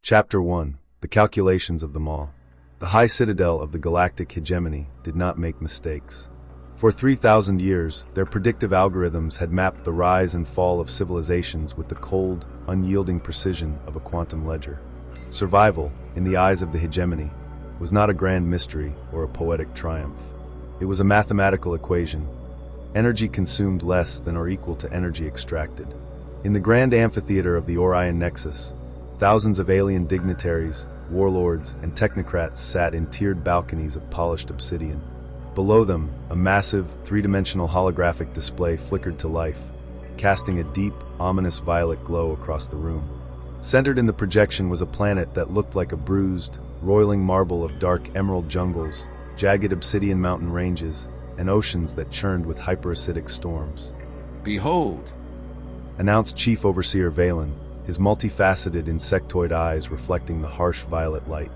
Chapter 1. The Calculations of the Maw. The high citadel of the Galactic Hegemony did not make mistakes. For 3,000 years, their predictive algorithms had mapped the rise and fall of civilizations with the cold, unyielding precision of a quantum ledger. Survival, in the eyes of the hegemony, was not a grand mystery or a poetic triumph. It was a mathematical equation. Energy consumed less than or equal to energy extracted. In the grand amphitheater of the Orion Nexus, thousands of alien dignitaries, warlords, and technocrats sat in tiered balconies of polished obsidian. Below them, a massive, three-dimensional holographic display flickered to life, casting a deep, ominous violet glow across the room. Centered in the projection was a planet that looked like a bruised, roiling marble of dark emerald jungles, jagged obsidian mountain ranges, and oceans that churned with hyperacidic storms. "Behold," announced Chief Overseer Valen, his multifaceted insectoid eyes reflecting the harsh violet light.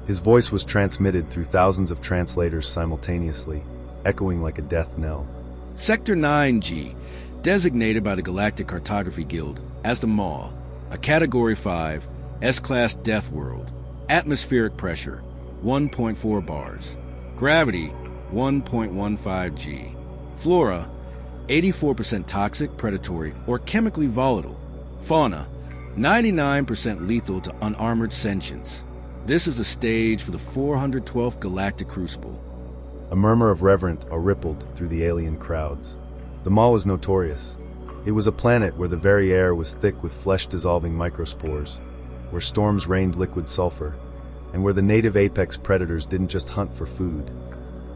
His voice was transmitted through thousands of translators simultaneously, echoing like a death knell. "Sector 9G, designated by the Galactic Cartography Guild as the Maw, a Category 5, S-Class Death World. Atmospheric pressure, 1.4 bars. Gravity, 1.15 G. Flora, 84% toxic, predatory, or chemically volatile. Fauna, 99% lethal to unarmored sentients. This is the stage for the 412th Galactic Crucible." A murmur of reverent awe rippled through the alien crowds. The Maw was notorious. It was a planet where the very air was thick with flesh-dissolving microspores, where storms rained liquid sulfur, and where the native apex predators didn't just hunt for food.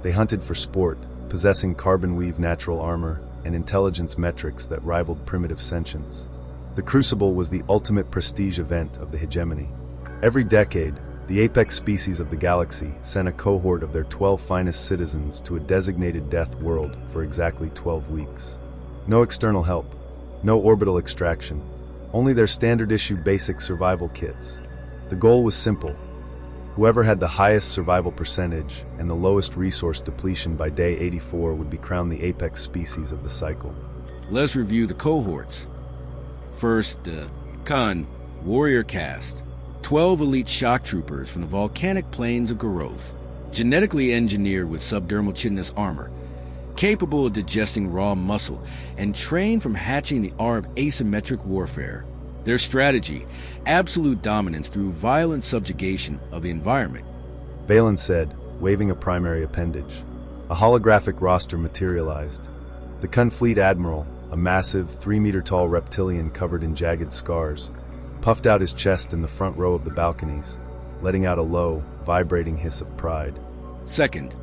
They hunted for sport, possessing carbon-weave natural armor and intelligence metrics that rivaled primitive sentience. The Crucible was the ultimate prestige event of the hegemony. Every decade, the apex species of the galaxy sent a cohort of their 12 finest citizens to a designated death world for exactly 12 weeks. No external help, no orbital extraction, only their standard-issue basic survival kits. The goal was simple. Whoever had the highest survival percentage and the lowest resource depletion by day 84 would be crowned the apex species of the cycle. Let's review the cohorts. First, Khan, Warrior Caste. 12 elite shock troopers from the volcanic plains of Garoth, genetically engineered with subdermal chitinous armor, capable of digesting raw muscle, and trained from hatching the art of asymmetric warfare. Their strategy, absolute dominance through violent subjugation of the environment. Valen said, waving a primary appendage. A holographic roster materialized. The Kun Fleet Admiral, a massive, 3-meter-tall reptilian covered in jagged scars, puffed out his chest in the front row of the balconies, letting out a low, vibrating hiss of pride. Second,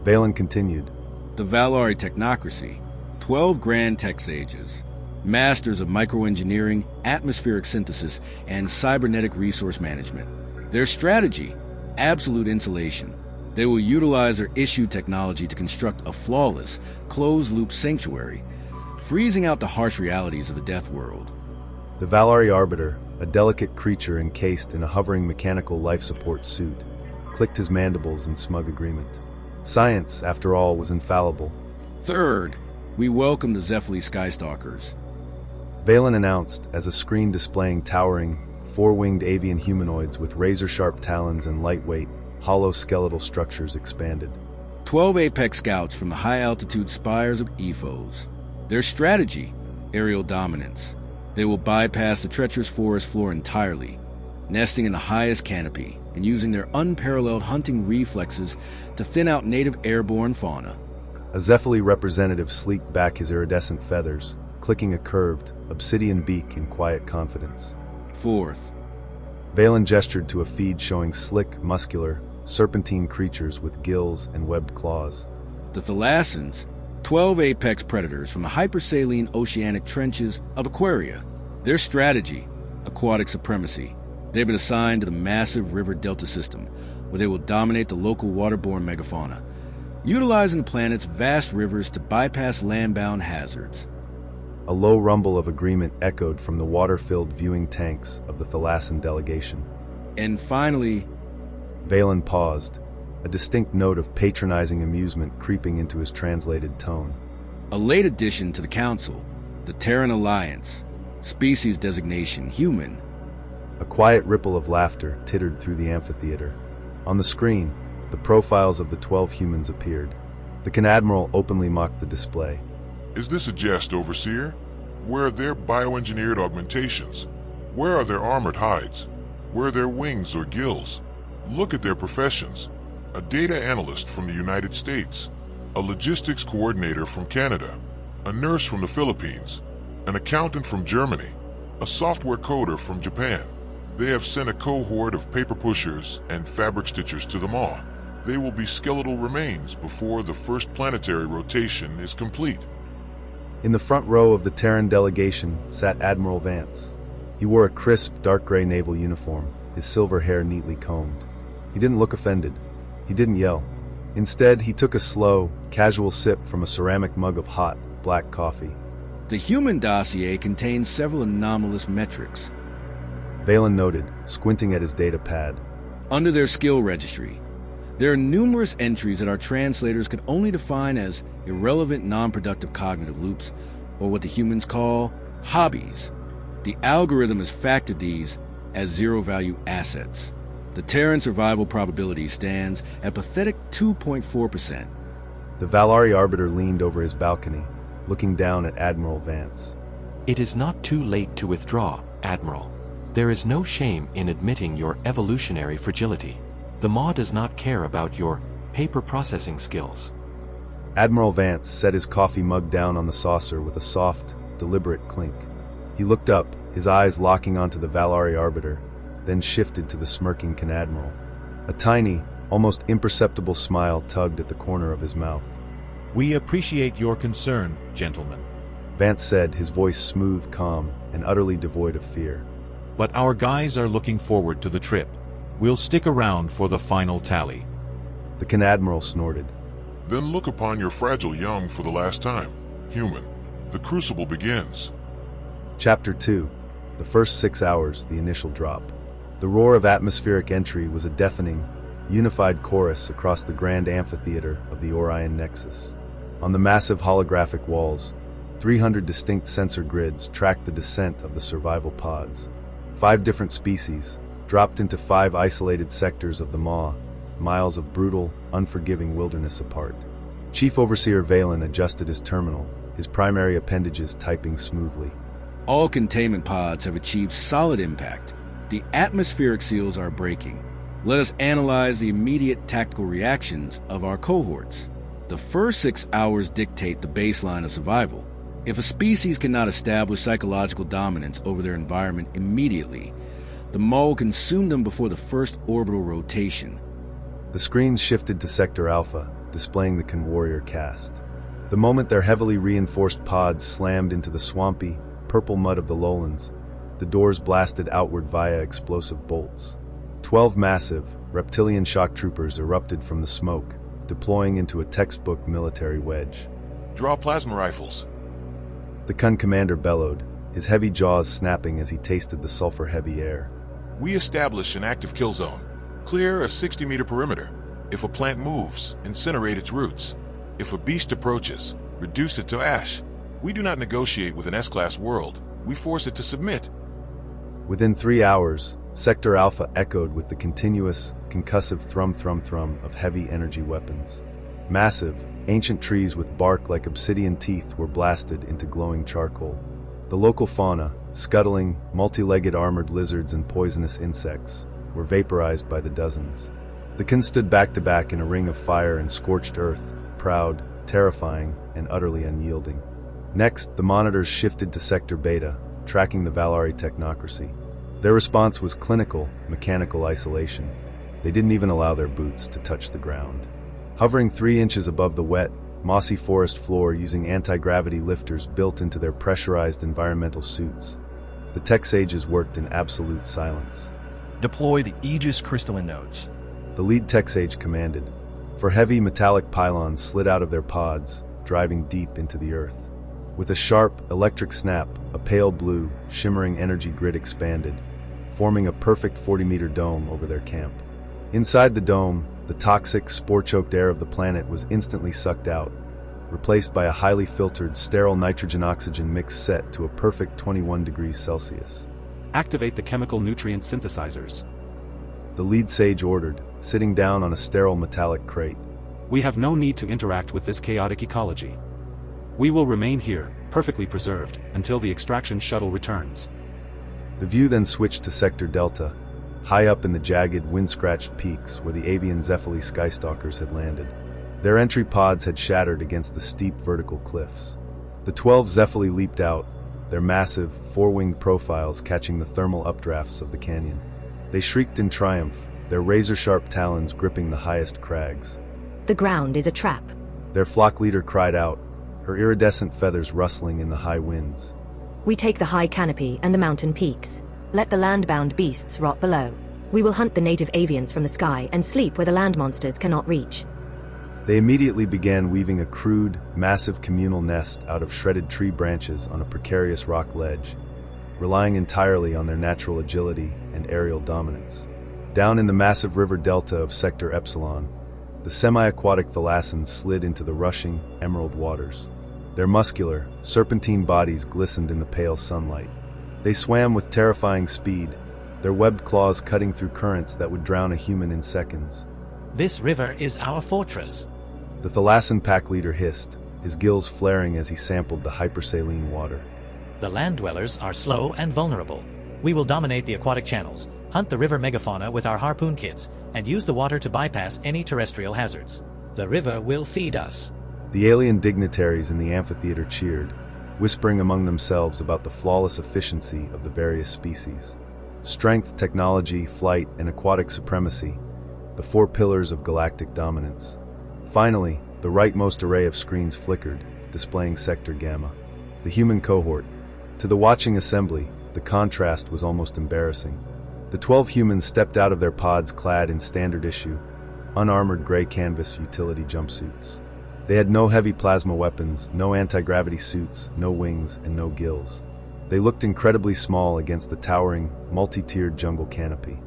Valen continued. The Valari Technocracy, 12 grand tech sages, masters of microengineering, atmospheric synthesis, and cybernetic resource management. Their strategy, absolute insulation. They will utilize their issue technology to construct a flawless, closed-loop sanctuary, freezing out the harsh realities of the death world. The Valari Arbiter, a delicate creature encased in a hovering mechanical life support suit, clicked his mandibles in smug agreement. Science, after all, was infallible. Third, we welcome the Zephyli Skystalkers. Valen announced as a screen displaying towering, four-winged avian humanoids with razor-sharp talons and lightweight, hollow skeletal structures expanded. 12 Apex Scouts from the high-altitude spires of Ethos. Their strategy, aerial dominance. They will bypass the treacherous forest floor entirely, nesting in the highest canopy and using their unparalleled hunting reflexes to thin out native airborne fauna. A Zephyli representative sleeked back his iridescent feathers, clicking a curved, obsidian beak in quiet confidence. Fourth, Valen gestured to a feed showing slick, muscular, serpentine creatures with gills and webbed claws. the thalassans, 12 apex predators from the hypersaline oceanic trenches of Aquaria. Their strategy, aquatic supremacy. They've been assigned to the massive river delta system, where they will dominate the local waterborne megafauna, utilizing the planet's vast rivers to bypass land-bound hazards. A low rumble of agreement echoed from the water-filled viewing tanks of the Thalassan delegation. And finally, Valen paused, a distinct note of patronizing amusement creeping into his translated tone. a late addition to the Council, the Terran Alliance, species designation human. A quiet ripple of laughter tittered through the amphitheater. On the screen, the profiles of the 12 humans appeared. The Canadmiral openly mocked the display. Is this a jest, Overseer? Where are their bioengineered augmentations? Where are their armored hides? Where are their wings or gills? Look at their professions. A data analyst from the United States, a logistics coordinator from Canada, a nurse from the Philippines, an accountant from Germany, a software coder from Japan. They have sent a cohort of paper pushers and fabric stitchers to the Maw. They will be skeletal remains before the first planetary rotation is complete. In the front row of the Terran delegation sat Admiral Vance. He wore a crisp, dark gray naval uniform, his silver hair neatly combed. He didn't look offended. He didn't yell. Instead, he took a slow, casual sip from a ceramic mug of hot, black coffee. The human dossier contains several anomalous metrics. Valen noted, squinting at his data pad. Under their skill registry, there are numerous entries that our translators could only define as irrelevant, non-productive cognitive loops, or what the humans call hobbies. The algorithm has factored these as zero-value assets. The Terran survival probability stands at pathetic 2.4%. The Valari Arbiter leaned over his balcony, looking down at Admiral Vance. It is not too late to withdraw, Admiral. There is no shame in admitting your evolutionary fragility. The Maw does not care about your paper processing skills. Admiral Vance set his coffee mug down on the saucer with a soft, deliberate clink. He looked up, his eyes locking onto the Valari Arbiter, then shifted to the smirking Canadmiral. A tiny, almost imperceptible smile tugged at the corner of his mouth. We appreciate your concern, gentlemen. Vance said, his voice smooth, calm, and utterly devoid of fear. But our guys are looking forward to the trip. We'll stick around for the final tally. The Canadmiral snorted. Then look upon your fragile young for the last time. Human, the Crucible begins. Chapter 2. The first 6 hours, the initial drop. The roar of atmospheric entry was a deafening, unified chorus across the grand amphitheater of the Orion Nexus. On the massive holographic walls, 300 distinct sensor grids tracked the descent of the survival pods. 5 different species, dropped into 5 isolated sectors of the Maw, miles of brutal, unforgiving wilderness apart. Chief Overseer Valen adjusted his terminal, his primary appendages typing smoothly. All containment pods have achieved solid impact. The atmospheric seals are breaking. Let us analyze the immediate tactical reactions of our cohorts. The first 6 hours dictate the baseline of survival. If a species cannot establish psychological dominance over their environment immediately, the Maw will consume them before the first orbital rotation. The screens shifted to Sector Alpha, displaying the Conwarrior cast. The moment their heavily reinforced pods slammed into the swampy, purple mud of the lowlands, the doors blasted outward via explosive bolts. 12 massive, reptilian shock troopers erupted from the smoke, deploying into a textbook military wedge. Draw plasma rifles. The Kun commander bellowed, his heavy jaws snapping as he tasted the sulfur-heavy air. We establish an active kill zone. Clear a 60-meter perimeter. If a plant moves, incinerate its roots. If a beast approaches, reduce it to ash. We do not negotiate with an S-class world. We force it to submit. Within 3 hours, Sector Alpha echoed with the continuous, concussive thrum-thrum-thrum of heavy energy weapons. Massive, ancient trees with bark like obsidian teeth were blasted into glowing charcoal. The local fauna, scuttling, multi-legged armored lizards and poisonous insects, were vaporized by the dozens. The Kun stood back-to-back in a ring of fire and scorched earth, proud, terrifying, and utterly unyielding. Next, the monitors shifted to Sector Beta, tracking the Valari technocracy. Their response was clinical, mechanical isolation. They didn't even allow their boots to touch the ground. Hovering 3 inches above the wet, mossy forest floor using anti-gravity lifters built into their pressurized environmental suits, the tech sages worked in absolute silence. Deploy the Aegis crystalline nodes. The lead tech sage commanded, for heavy metallic pylons slid out of their pods, driving deep into the earth. With a sharp, electric snap, a pale blue, shimmering energy grid expanded, forming a perfect 40-meter dome over their camp. Inside the dome, the toxic, spore-choked air of the planet was instantly sucked out, replaced by a highly filtered, sterile nitrogen-oxygen mix set to a perfect 21 degrees Celsius. Activate the chemical nutrient synthesizers. The lead sage ordered, sitting down on a sterile metallic crate. We have no need to interact with this chaotic ecology. We will remain here, perfectly preserved, until the extraction shuttle returns. The view then switched to Sector Delta, high up in the jagged, wind-scratched peaks where the avian Zephyli skystalkers had landed. Their entry pods had shattered against the steep vertical cliffs. The 12 Zephyli leaped out, their massive, four-winged profiles catching the thermal updrafts of the canyon. They shrieked in triumph, their razor-sharp talons gripping the highest crags. The ground is a trap. Their flock leader cried out, her iridescent feathers rustling in the high winds. We take the high canopy and the mountain peaks. Let the land-bound beasts rot below. We will hunt the native avians from the sky and sleep where the land monsters cannot reach. They immediately began weaving a crude, massive communal nest out of shredded tree branches on a precarious rock ledge, relying entirely on their natural agility and aerial dominance. Down in the massive river delta of Sector Epsilon, the semi-aquatic thalassans slid into the rushing, emerald waters. Their muscular, serpentine bodies glistened in the pale sunlight. They swam with terrifying speed, their webbed claws cutting through currents that would drown a human in seconds. This river is our fortress. The thalassan pack leader hissed, his gills flaring as he sampled the hypersaline water. The land dwellers are slow and vulnerable. We will dominate the aquatic channels, hunt the river megafauna with our harpoon kits, and use the water to bypass any terrestrial hazards. The river will feed us. The alien dignitaries in the amphitheater cheered, whispering among themselves about the flawless efficiency of the various species. Strength, technology, flight, and aquatic supremacy, the four pillars of galactic dominance. Finally, the rightmost array of screens flickered, displaying Sector Gamma, the human cohort. To the watching assembly, the contrast was almost embarrassing. The 12 humans stepped out of their pods clad in standard issue, unarmored gray canvas utility jumpsuits. They had no heavy plasma weapons, no anti-gravity suits, no wings, and no gills. They looked incredibly small against the towering, multi-tiered jungle canopy.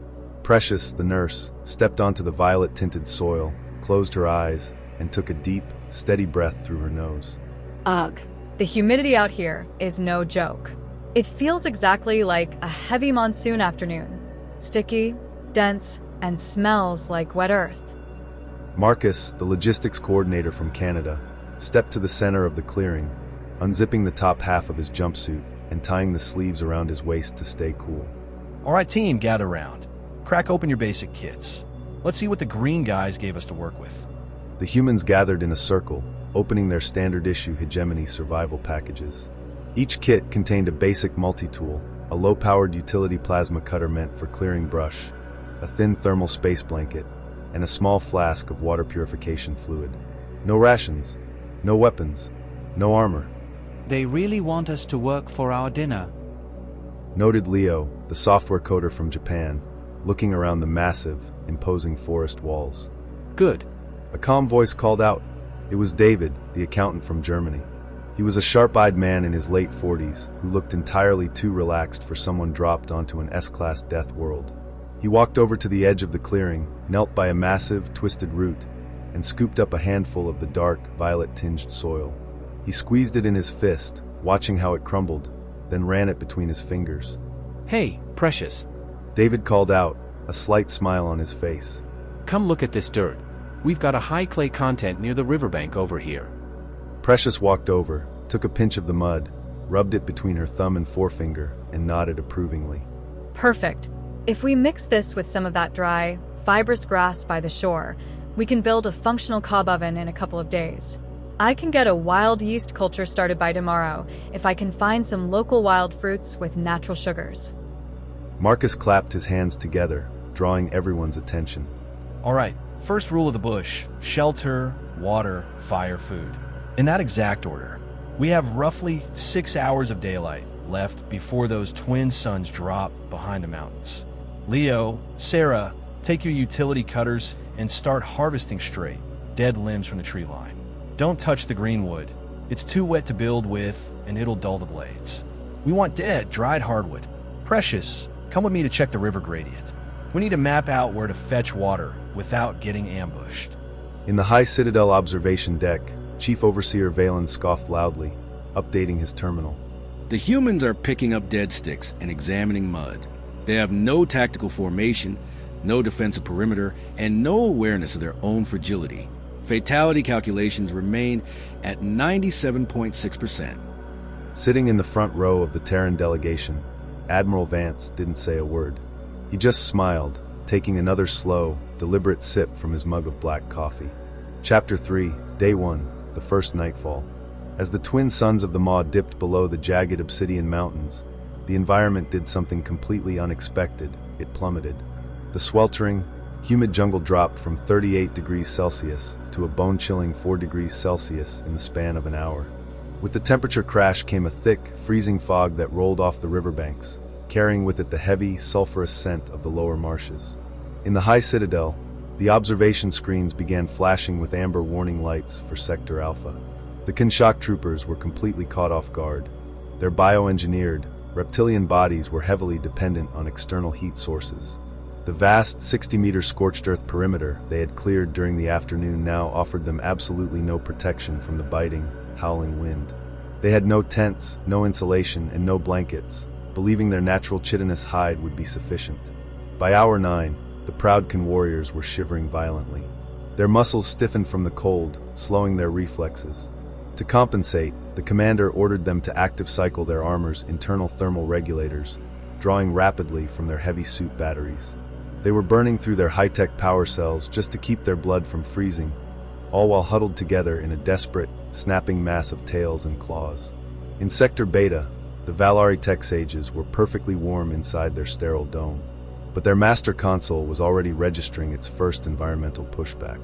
Precious, the nurse, stepped onto the violet-tinted soil, closed her eyes, and took a deep, steady breath through her nose. Ugh. The humidity out here is no joke. It feels exactly like a heavy monsoon afternoon. Sticky, dense, and smells like wet earth. Marcus, the logistics coordinator from Canada, stepped to the center of the clearing, unzipping the top half of his jumpsuit and tying the sleeves around his waist to stay cool. All right, team, gather round. Crack open your basic kits. Let's see what the green guys gave us to work with. The humans gathered in a circle, opening their standard-issue Hegemony survival packages. Each kit contained a basic multi-tool, a low-powered utility plasma cutter meant for clearing brush, a thin thermal space blanket, and a small flask of water purification fluid. No rations, no weapons, no armor. They really want us to work for our dinner, noted Leo, the software coder from Japan, looking around the massive, imposing forest walls. Good. A calm voice called out. It was David, the accountant from Germany. He was a sharp-eyed man in his late 40s who looked entirely too relaxed for someone dropped onto an S-class death world. He walked over to the edge of the clearing, knelt by a massive, twisted root, and scooped up a handful of the dark, violet-tinged soil. He squeezed it in his fist, watching how it crumbled, then ran it between his fingers. Hey, Precious. David called out, a slight smile on his face. Come look at this dirt. We've got a high clay content near the riverbank over here. Precious walked over, took a pinch of the mud, rubbed it between her thumb and forefinger, and nodded approvingly. Perfect. If we mix this with some of that dry, fibrous grass by the shore, we can build a functional cob oven in a couple of days. I can get a wild yeast culture started by tomorrow if I can find some local wild fruits with natural sugars. Marcus clapped his hands together, drawing everyone's attention. All right, first rule of the bush: shelter, water, fire, food. In that exact order. We have roughly 6 hours of daylight left before those twin suns drop behind the mountains. Leo, Sarah, take your utility cutters and start harvesting straight, dead limbs from the tree line. Don't touch the greenwood. It's too wet to build with, and it'll dull the blades. We want dead, dried hardwood. Precious, come with me to check the river gradient. We need to map out where to fetch water without getting ambushed. In the High Citadel observation deck, Chief Overseer Valen scoffed loudly, updating his terminal. The humans are picking up dead sticks and examining mud. They have no tactical formation, no defensive perimeter, and no awareness of their own fragility. Fatality calculations remain at 97.6%. Sitting in the front row of the Terran delegation, Admiral Vance didn't say a word. He just smiled, taking another slow, deliberate sip from his mug of black coffee. Chapter 3, Day 1, the first nightfall. As the twin suns of the Maw dipped below the jagged obsidian mountains, the environment did something completely unexpected. It plummeted. The sweltering, humid jungle dropped from 38 degrees Celsius to a bone-chilling 4 degrees Celsius in the span of an hour. With the temperature crash came a thick, freezing fog that rolled off the riverbanks, carrying with it the heavy, sulfurous scent of the lower marshes. In the high citadel, the observation screens began flashing with amber warning lights for Sector Alpha. The Kinshak troopers were completely caught off guard. Their bioengineered, reptilian bodies were heavily dependent on external heat sources. The vast 60-meter scorched earth perimeter they had cleared during the afternoon now offered them absolutely no protection from the biting, howling wind. They had no tents, no insulation, and no blankets, believing their natural chitinous hide would be sufficient. By hour 9, the Proudkin warriors were shivering violently. Their muscles stiffened from the cold, slowing their reflexes. To compensate, the commander ordered them to active cycle their armor's internal thermal regulators, drawing rapidly from their heavy suit batteries. They were burning through their high-tech power cells just to keep their blood from freezing, all while huddled together in a desperate, snapping mass of tails and claws. In Sector Beta, the Valari tech sages were perfectly warm inside their sterile dome, but their master console was already registering its first environmental pushback.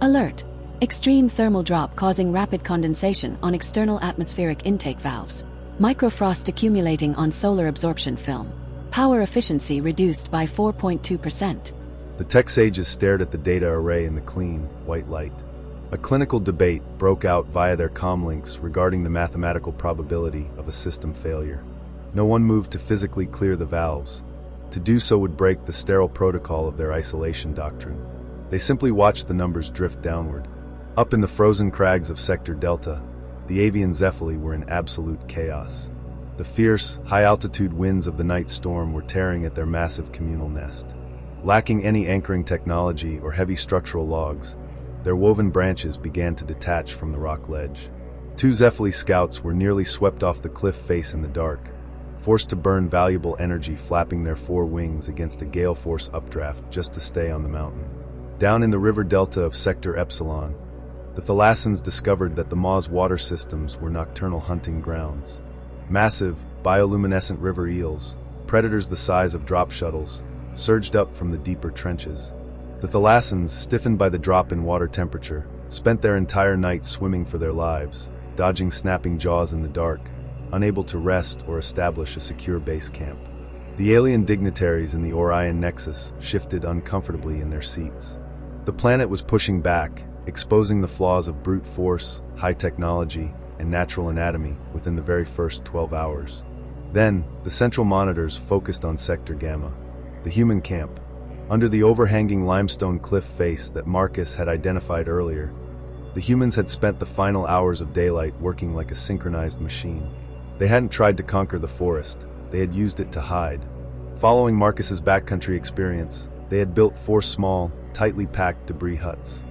Alert! Extreme thermal drop causing rapid condensation on external atmospheric intake valves. Microfrost accumulating on solar absorption film. Power efficiency reduced by 4.2%. The tech sages stared at the data array in the clean, white light. A clinical debate broke out via their comlinks regarding the mathematical probability of a system failure. No one moved to physically clear the valves. To do so would break the sterile protocol of their isolation doctrine. They simply watched the numbers drift downward. Up in the frozen crags of Sector Delta, the avian Zephyli were in absolute chaos. The fierce, high-altitude winds of the night storm were tearing at their massive communal nest. Lacking any anchoring technology or heavy structural logs, their woven branches began to detach from the rock ledge. 2 Zephyli scouts were nearly swept off the cliff face in the dark, forced to burn valuable energy flapping their 4 wings against a gale force updraft just to stay on the mountain. Down in the river delta of Sector Epsilon, the thalassans discovered that the Maw's water systems were nocturnal hunting grounds. Massive, bioluminescent river eels, predators the size of drop shuttles, surged up from the deeper trenches. The thalassans, stiffened by the drop in water temperature, spent their entire night swimming for their lives, dodging snapping jaws in the dark, unable to rest or establish a secure base camp. The alien dignitaries in the Orion Nexus shifted uncomfortably in their seats. The planet was pushing back, exposing the flaws of brute force, high technology, and natural anatomy within the very first 12 hours. Then, the central monitors focused on Sector Gamma, the human camp. Under the overhanging limestone cliff face that Marcus had identified earlier, the humans had spent the final hours of daylight working like a synchronized machine. They hadn't tried to conquer the forest, they had used it to hide. Following Marcus's backcountry experience, they had built 4 small, tightly packed debris huts.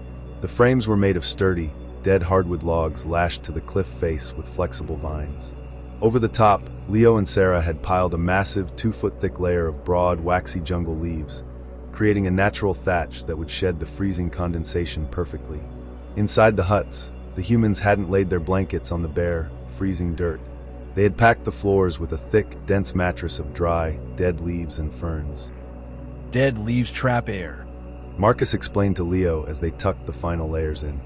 The frames were made of sturdy, dead hardwood logs lashed to the cliff face with flexible vines. Over the top, Leo and Sarah had piled a massive 2-foot-thick layer of broad, waxy jungle leaves, creating a natural thatch that would shed the freezing condensation perfectly. Inside the huts, the humans hadn't laid their blankets on the bare, freezing dirt. They had packed the floors with a thick, dense mattress of dry, dead leaves and ferns. Dead leaves trap air. Marcus explained to Leo as they tucked the final layers in.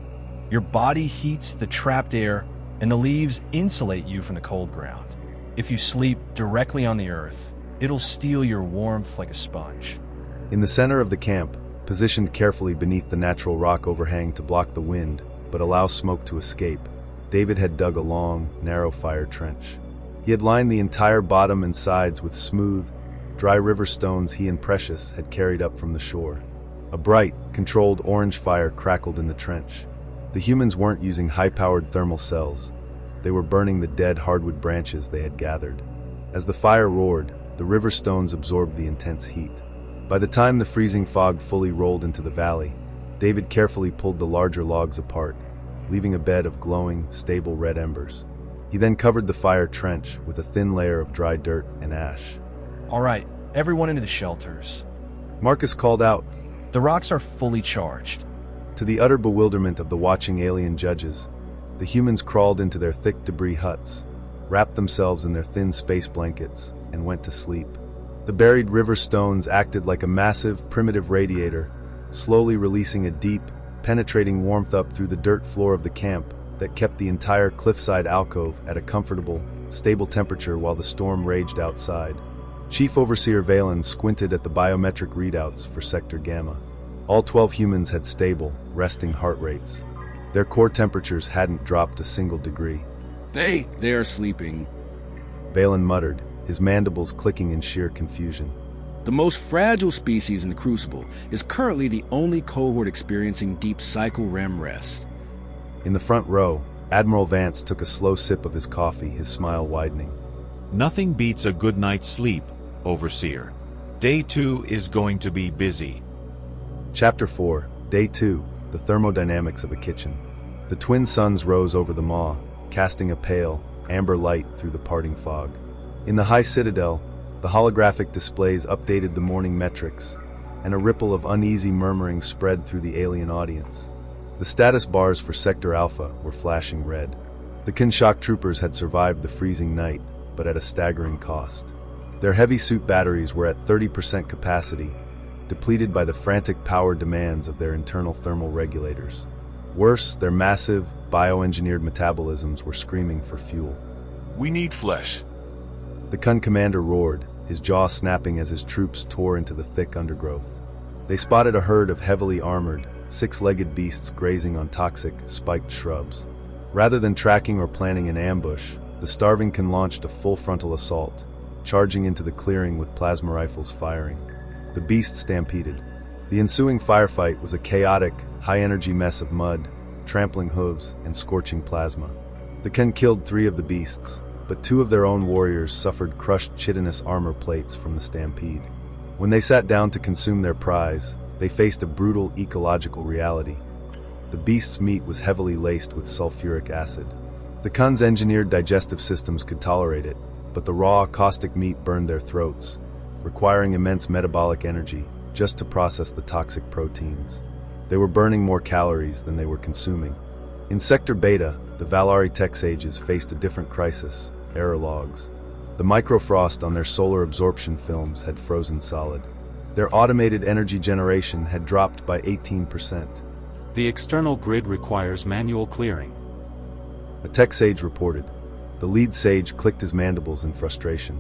Your body heats the trapped air, and the leaves insulate you from the cold ground. If you sleep directly on the earth, it'll steal your warmth like a sponge. In the center of the camp, positioned carefully beneath the natural rock overhang to block the wind but allow smoke to escape, David had dug a long, narrow fire trench. He had lined the entire bottom and sides with smooth, dry river stones he and Precious had carried up from the shore. A bright, controlled orange fire crackled in the trench. The humans weren't using high-powered thermal cells. They were burning the dead hardwood branches they had gathered. As the fire roared, the river stones absorbed the intense heat. By the time the freezing fog fully rolled into the valley, David carefully pulled the larger logs apart, leaving a bed of glowing, stable red embers. He then covered the fire trench with a thin layer of dry dirt and ash. All right, everyone into the shelters. Marcus called out. The rocks are fully charged. To the utter bewilderment of the watching alien judges, the humans crawled into their thick debris huts, wrapped themselves in their thin space blankets, and went to sleep. The buried river stones acted like a massive, primitive radiator, slowly releasing a deep, penetrating warmth up through the dirt floor of the camp that kept the entire cliffside alcove at a comfortable, stable temperature while the storm raged outside. Chief Overseer Valen squinted at the biometric readouts for Sector Gamma. All 12 humans had stable, resting heart rates. Their core temperatures hadn't dropped a single degree. They are sleeping. Valen muttered, his mandibles clicking in sheer confusion. The most fragile species in the Crucible is currently the only cohort experiencing deep cycle REM rest. In the front row, Admiral Vance took a slow sip of his coffee, his smile widening. Nothing beats a good night's sleep, Overseer. Day 2 is going to be busy. Chapter 4, Day 2, The Thermodynamics of a Kitchen. The twin suns rose over the maw, casting a pale, amber light through the parting fog. In the high citadel, the holographic displays updated the morning metrics, and a ripple of uneasy murmuring spread through the alien audience. The status bars for Sector Alpha were flashing red. The Kinshak troopers had survived the freezing night, but at a staggering cost. Their heavy suit batteries were at 30% capacity, depleted by the frantic power demands of their internal thermal regulators. Worse, their massive, bioengineered metabolisms were screaming for fuel. We need flesh. The Kun commander roared, his jaw snapping as his troops tore into the thick undergrowth. They spotted a herd of heavily armored, six-legged beasts grazing on toxic, spiked shrubs. Rather than tracking or planning an ambush, the starving Kun launched a full frontal assault, charging into the clearing with plasma rifles firing. The beasts stampeded. The ensuing firefight was a chaotic, high-energy mess of mud, trampling hooves, and scorching plasma. The Kun killed 3 of the beasts, but 2 of their own warriors suffered crushed chitinous armor plates from the stampede. When they sat down to consume their prize, they faced a brutal ecological reality. The beast's meat was heavily laced with sulfuric acid. The Kun's engineered digestive systems could tolerate it, but the raw, caustic meat burned their throats, requiring immense metabolic energy just to process the toxic proteins. They were burning more calories than they were consuming. In Sector Beta, the Valari tech sages faced a different crisis: error logs. The microfrost on their solar absorption films had frozen solid. Their automated energy generation had dropped by 18%. The external grid requires manual clearing. A tech sage reported. The lead sage clicked his mandibles in frustration.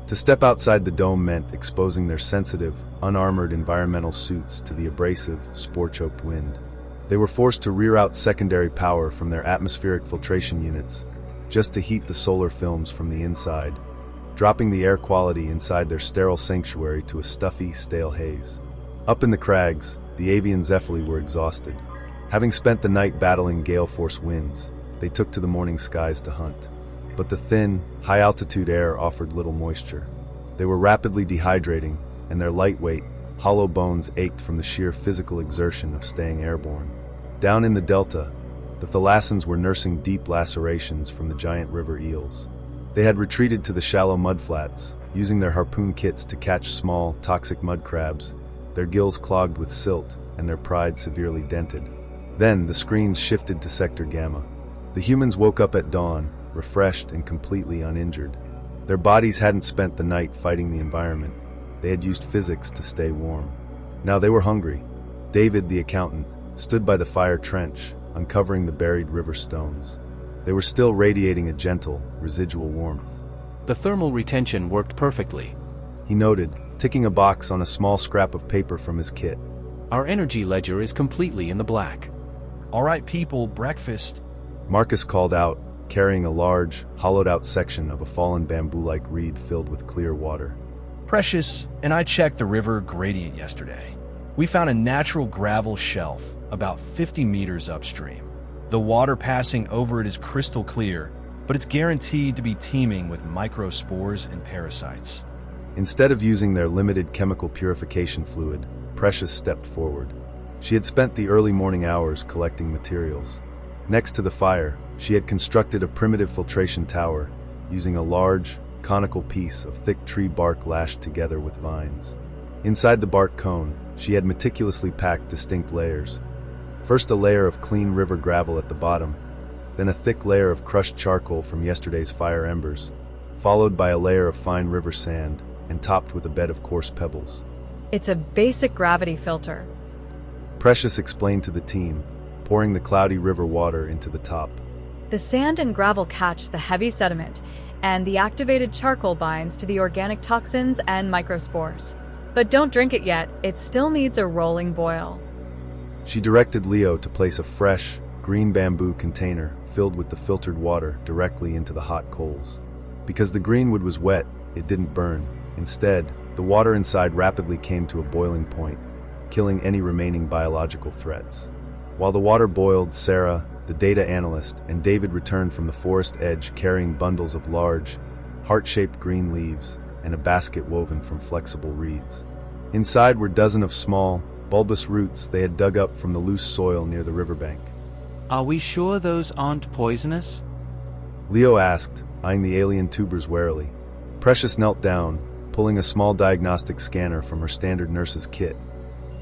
To step outside the dome meant exposing their sensitive, unarmored environmental suits to the abrasive, spore-choked wind. They were forced to rear out secondary power from their atmospheric filtration units, just to heat the solar films from the inside, dropping the air quality inside their sterile sanctuary to a stuffy, stale haze. Up in the crags, the avian Zephyli were exhausted. Having spent the night battling gale-force winds, they took to the morning skies to hunt. But the thin, high-altitude air offered little moisture. They were rapidly dehydrating, and their lightweight, hollow bones ached from the sheer physical exertion of staying airborne. Down in the delta, the thalassans were nursing deep lacerations from the giant river eels. They had retreated to the shallow mudflats, using their harpoon kits to catch small, toxic mud crabs, their gills clogged with silt and their pride severely dented. Then the screens shifted to Sector Gamma. The humans woke up at dawn, refreshed and completely uninjured. Their bodies hadn't spent the night fighting the environment. They had used physics to stay warm. Now they were hungry. David, the accountant, stood by the fire trench, uncovering the buried river stones. They were still radiating a gentle, residual warmth. The thermal retention worked perfectly, he noted, ticking a box on a small scrap of paper from his kit. Our energy ledger is completely in the black. All right, people, breakfast. Marcus called out, carrying a large, hollowed-out section of a fallen bamboo-like reed filled with clear water. Precious and I checked the river gradient yesterday. We found a natural gravel shelf about 50 meters upstream. The water passing over it is crystal clear, but it's guaranteed to be teeming with microspores and parasites. Instead of using their limited chemical purification fluid, Precious stepped forward. She had spent the early morning hours collecting materials. Next to the fire, she had constructed a primitive filtration tower using a large, conical piece of thick tree bark lashed together with vines. Inside the bark cone, she had meticulously packed distinct layers. First a layer of clean river gravel at the bottom, then a thick layer of crushed charcoal from yesterday's fire embers, followed by a layer of fine river sand, and topped with a bed of coarse pebbles. It's a basic gravity filter. Precious explained to the team, pouring the cloudy river water into the top. The sand and gravel catch the heavy sediment, and the activated charcoal binds to the organic toxins and microspores. But don't drink it yet, it still needs a rolling boil. She directed Leo to place a fresh, green bamboo container filled with the filtered water directly into the hot coals. Because the green wood was wet, it didn't burn. Instead, the water inside rapidly came to a boiling point, killing any remaining biological threats. While the water boiled, Sarah, the data analyst, and David returned from the forest edge carrying bundles of large, heart-shaped green leaves and a basket woven from flexible reeds. Inside were dozens of small, bulbous roots they had dug up from the loose soil near the riverbank. Are we sure those aren't poisonous? Leo asked, eyeing the alien tubers warily. Precious knelt down, pulling a small diagnostic scanner from her standard nurse's kit,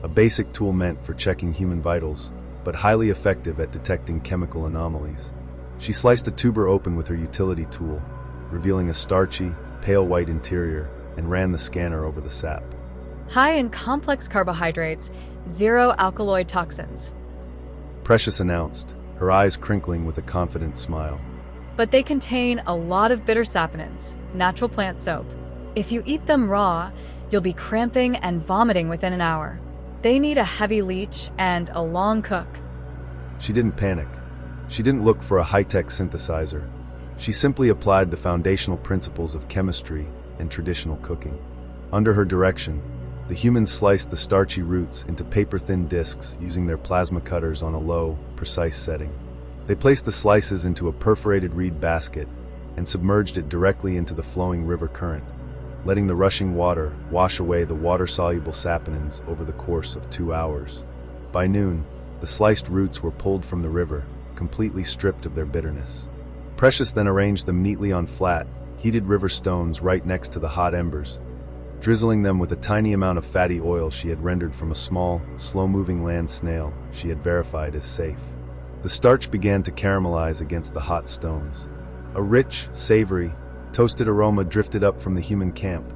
a basic tool meant for checking human vitals, but highly effective at detecting chemical anomalies. She sliced a tuber open with her utility tool, revealing a starchy, pale white interior, and ran the scanner over the sap. High in complex carbohydrates, zero alkaloid toxins. Precious announced, her eyes crinkling with a confident smile. But they contain a lot of bitter saponins, natural plant soap. If you eat them raw, you'll be cramping and vomiting within an hour. They need a heavy leach and a long cook. She didn't panic. She didn't look for a high-tech synthesizer. She simply applied the foundational principles of chemistry and traditional cooking. Under her direction, the humans sliced the starchy roots into paper-thin discs using their plasma cutters on a low, precise setting. They placed the slices into a perforated reed basket and submerged it directly into the flowing river current, letting the rushing water wash away the water-soluble saponins over the course of 2 hours. By noon, the sliced roots were pulled from the river, completely stripped of their bitterness. Precious then arranged them neatly on flat, heated river stones right next to the hot embers, drizzling them with a tiny amount of fatty oil she had rendered from a small, slow-moving land snail she had verified as safe. The starch began to caramelize against the hot stones. A rich, savory, toasted aroma drifted up from the human camp,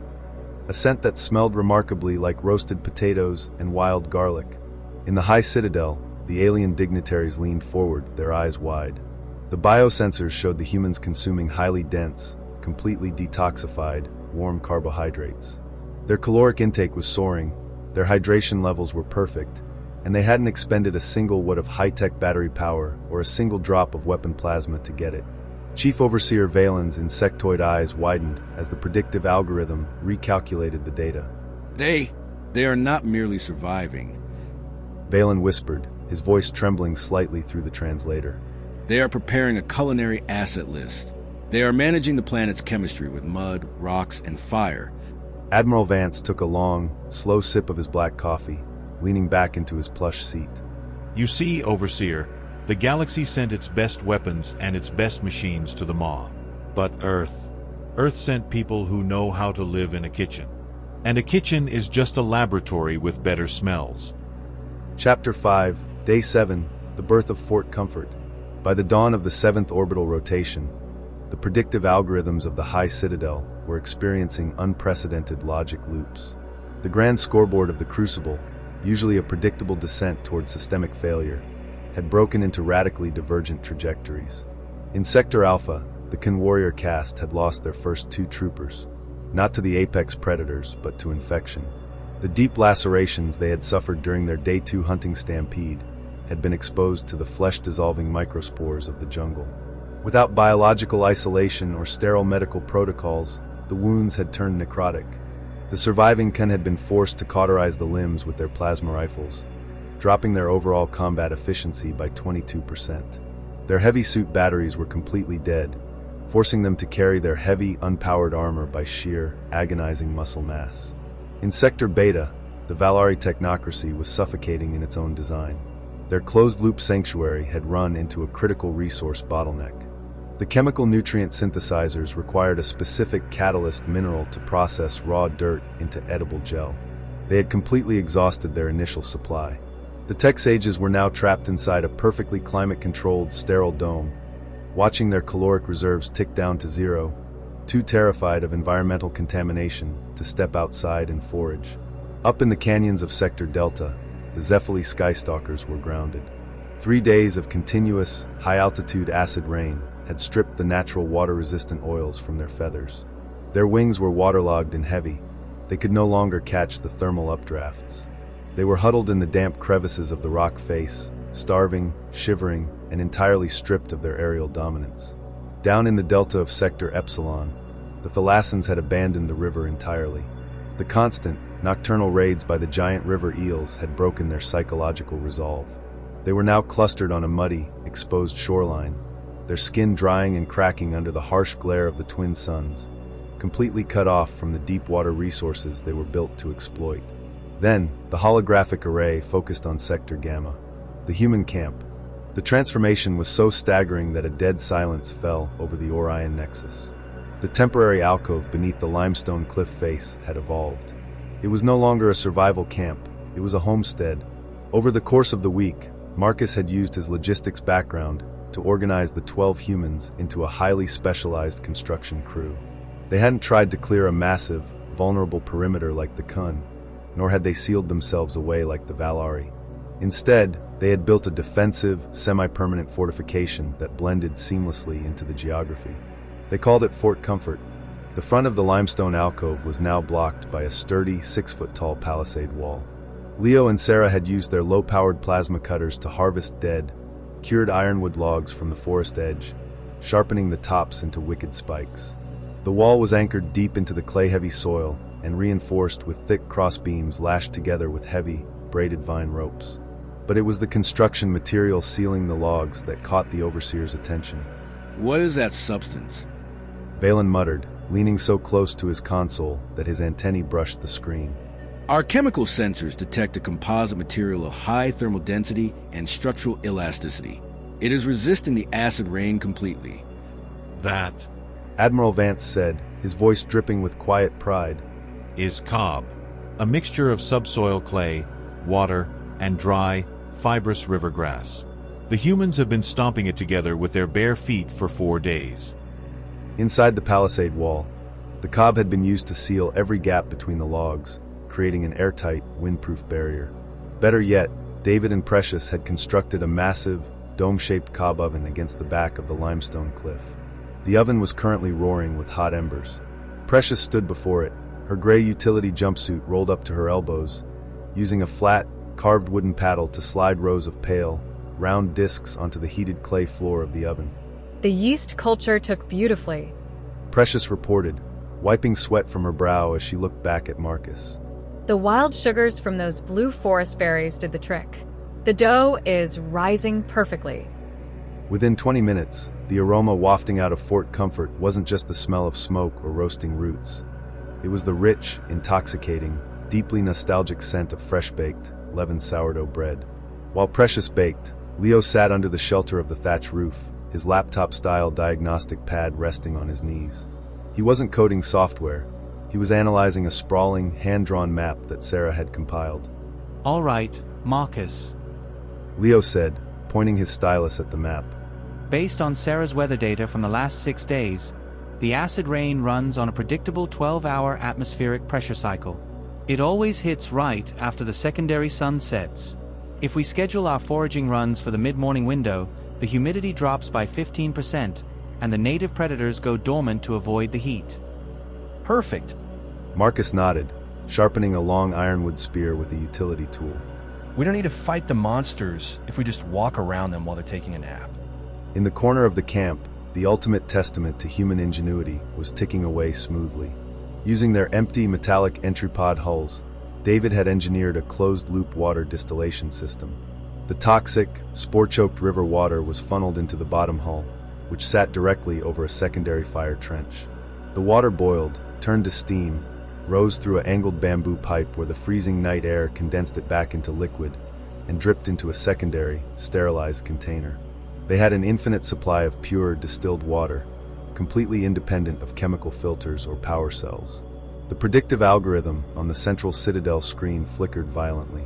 a scent that smelled remarkably like roasted potatoes and wild garlic. In the high citadel, the alien dignitaries leaned forward, their eyes wide. The biosensors showed the humans consuming highly dense, completely detoxified, warm carbohydrates. Their caloric intake was soaring, their hydration levels were perfect, and they hadn't expended a single watt of high-tech battery power or a single drop of weapon plasma to get it. Chief Overseer Valen's insectoid eyes widened as the predictive algorithm recalculated the data. They are not merely surviving. Valen whispered, his voice trembling slightly through the translator. They are preparing a culinary asset list. They are managing the planet's chemistry with mud, rocks, and fire. Admiral Vance took a long, slow sip of his black coffee, leaning back into his plush seat. You see, Overseer, the galaxy sent its best weapons and its best machines to the Maw. But Earth sent people who know how to live in a kitchen. And a kitchen is just a laboratory with better smells. Chapter 5, Day 7, The Birth of Fort Comfort. By the dawn of the 7th orbital rotation, the predictive algorithms of the High Citadel were experiencing unprecedented logic loops. The grand scoreboard of the Crucible, usually a predictable descent towards systemic failure, had broken into radically divergent trajectories. In Sector Alpha, the Conwarrior caste had lost their first 2 troopers, not to the apex predators, but to infection. The deep lacerations they had suffered during their Day 2 hunting stampede had been exposed to the flesh-dissolving microspores of the jungle. Without biological isolation or sterile medical protocols, the wounds had turned necrotic. The surviving Kun had been forced to cauterize the limbs with their plasma rifles, dropping their overall combat efficiency by 22%. Their heavy suit batteries were completely dead, forcing them to carry their heavy, unpowered armor by sheer, agonizing muscle mass. In Sector Beta, the Valari technocracy was suffocating in its own design. Their closed-loop sanctuary had run into a critical resource bottleneck. The chemical nutrient synthesizers required a specific catalyst mineral to process raw dirt into edible gel. They had completely exhausted their initial supply. The tech sages were now trapped inside a perfectly climate-controlled, sterile dome, watching their caloric reserves tick down to zero, too terrified of environmental contamination to step outside and forage. Up in the canyons of Sector Delta, the Zephyli skystalkers were grounded. 3 days of continuous, high-altitude acid rain had stripped the natural water-resistant oils from their feathers. Their wings were waterlogged and heavy. They could no longer catch the thermal updrafts. They were huddled in the damp crevices of the rock face, starving, shivering, and entirely stripped of their aerial dominance. Down in the delta of Sector Epsilon, the thalassans had abandoned the river entirely. The constant, nocturnal raids by the giant river eels had broken their psychological resolve. They were now clustered on a muddy, exposed shoreline, their skin drying and cracking under the harsh glare of the twin suns, completely cut off from the deep water resources they were built to exploit. Then, the holographic array focused on Sector Gamma, the human camp. The transformation was so staggering that a dead silence fell over the Orion Nexus. The temporary alcove beneath the limestone cliff face had evolved. It was no longer a survival camp, it was a homestead. Over the course of the week, Marcus had used his logistics background to organize the 12 humans into a highly specialized construction crew. They hadn't tried to clear a massive, vulnerable perimeter like the Kun, nor had they sealed themselves away like the Valari. Instead, they had built a defensive, semi-permanent fortification that blended seamlessly into the geography. They called it Fort Comfort. The front of the limestone alcove was now blocked by a sturdy, 6-foot-tall palisade wall. Leo and Sarah had used their low-powered plasma cutters to harvest dead, cured ironwood logs from the forest edge, sharpening the tops into wicked spikes. The wall was anchored deep into the clay-heavy soil and reinforced with thick crossbeams lashed together with heavy, braided vine ropes. But it was the construction material sealing the logs that caught the overseer's attention. What is that substance? Valen muttered, leaning so close to his console that his antennae brushed the screen. Our chemical sensors detect a composite material of high thermal density and structural elasticity. It is resisting the acid rain completely. That Admiral Vance said, his voice dripping with quiet pride, is cob, a mixture of subsoil clay, water, and dry, fibrous river grass. The humans have been stomping it together with their bare feet for 4 days. Inside the palisade wall, the cob had been used to seal every gap between the logs, creating an airtight, windproof barrier. Better yet, David and Precious had constructed a massive, dome-shaped cob oven against the back of the limestone cliff. The oven was currently roaring with hot embers. Precious stood before it, her gray utility jumpsuit rolled up to her elbows, using a flat, carved wooden paddle to slide rows of pale, round discs onto the heated clay floor of the oven. The yeast culture took beautifully, Precious reported, wiping sweat from her brow as she looked back at Marcus. The wild sugars from those blue forest berries did the trick. The dough is rising perfectly. Within 20 minutes, the aroma wafting out of Fort Comfort wasn't just the smell of smoke or roasting roots. It was the rich, intoxicating, deeply nostalgic scent of fresh-baked, leavened sourdough bread. While Precious baked, Leo sat under the shelter of the thatch roof, his laptop-style diagnostic pad resting on his knees. He wasn't coding software. He was analyzing a sprawling, hand-drawn map that Sarah had compiled. All right, Marcus. Leo said, pointing his stylus at the map. Based on Sarah's weather data from the last 6 days, the acid rain runs on a predictable 12-hour atmospheric pressure cycle. It always hits right after the secondary sun sets. If we schedule our foraging runs for the mid-morning window, the humidity drops by 15%, and the native predators go dormant to avoid the heat. Perfect. Marcus nodded, sharpening a long ironwood spear with a utility tool. We don't need to fight the monsters if we just walk around them while they're taking a nap. In the corner of the camp, the ultimate testament to human ingenuity was ticking away smoothly. Using their empty metallic entry pod hulls, David had engineered a closed-loop water distillation system. The toxic, spore-choked river water was funneled into the bottom hull, which sat directly over a secondary fire trench. The water boiled, turned to steam, rose through an angled bamboo pipe where the freezing night air condensed it back into liquid, and dripped into a secondary, sterilized container. They had an infinite supply of pure, distilled water, completely independent of chemical filters or power cells. The predictive algorithm on the central Citadel screen flickered violently.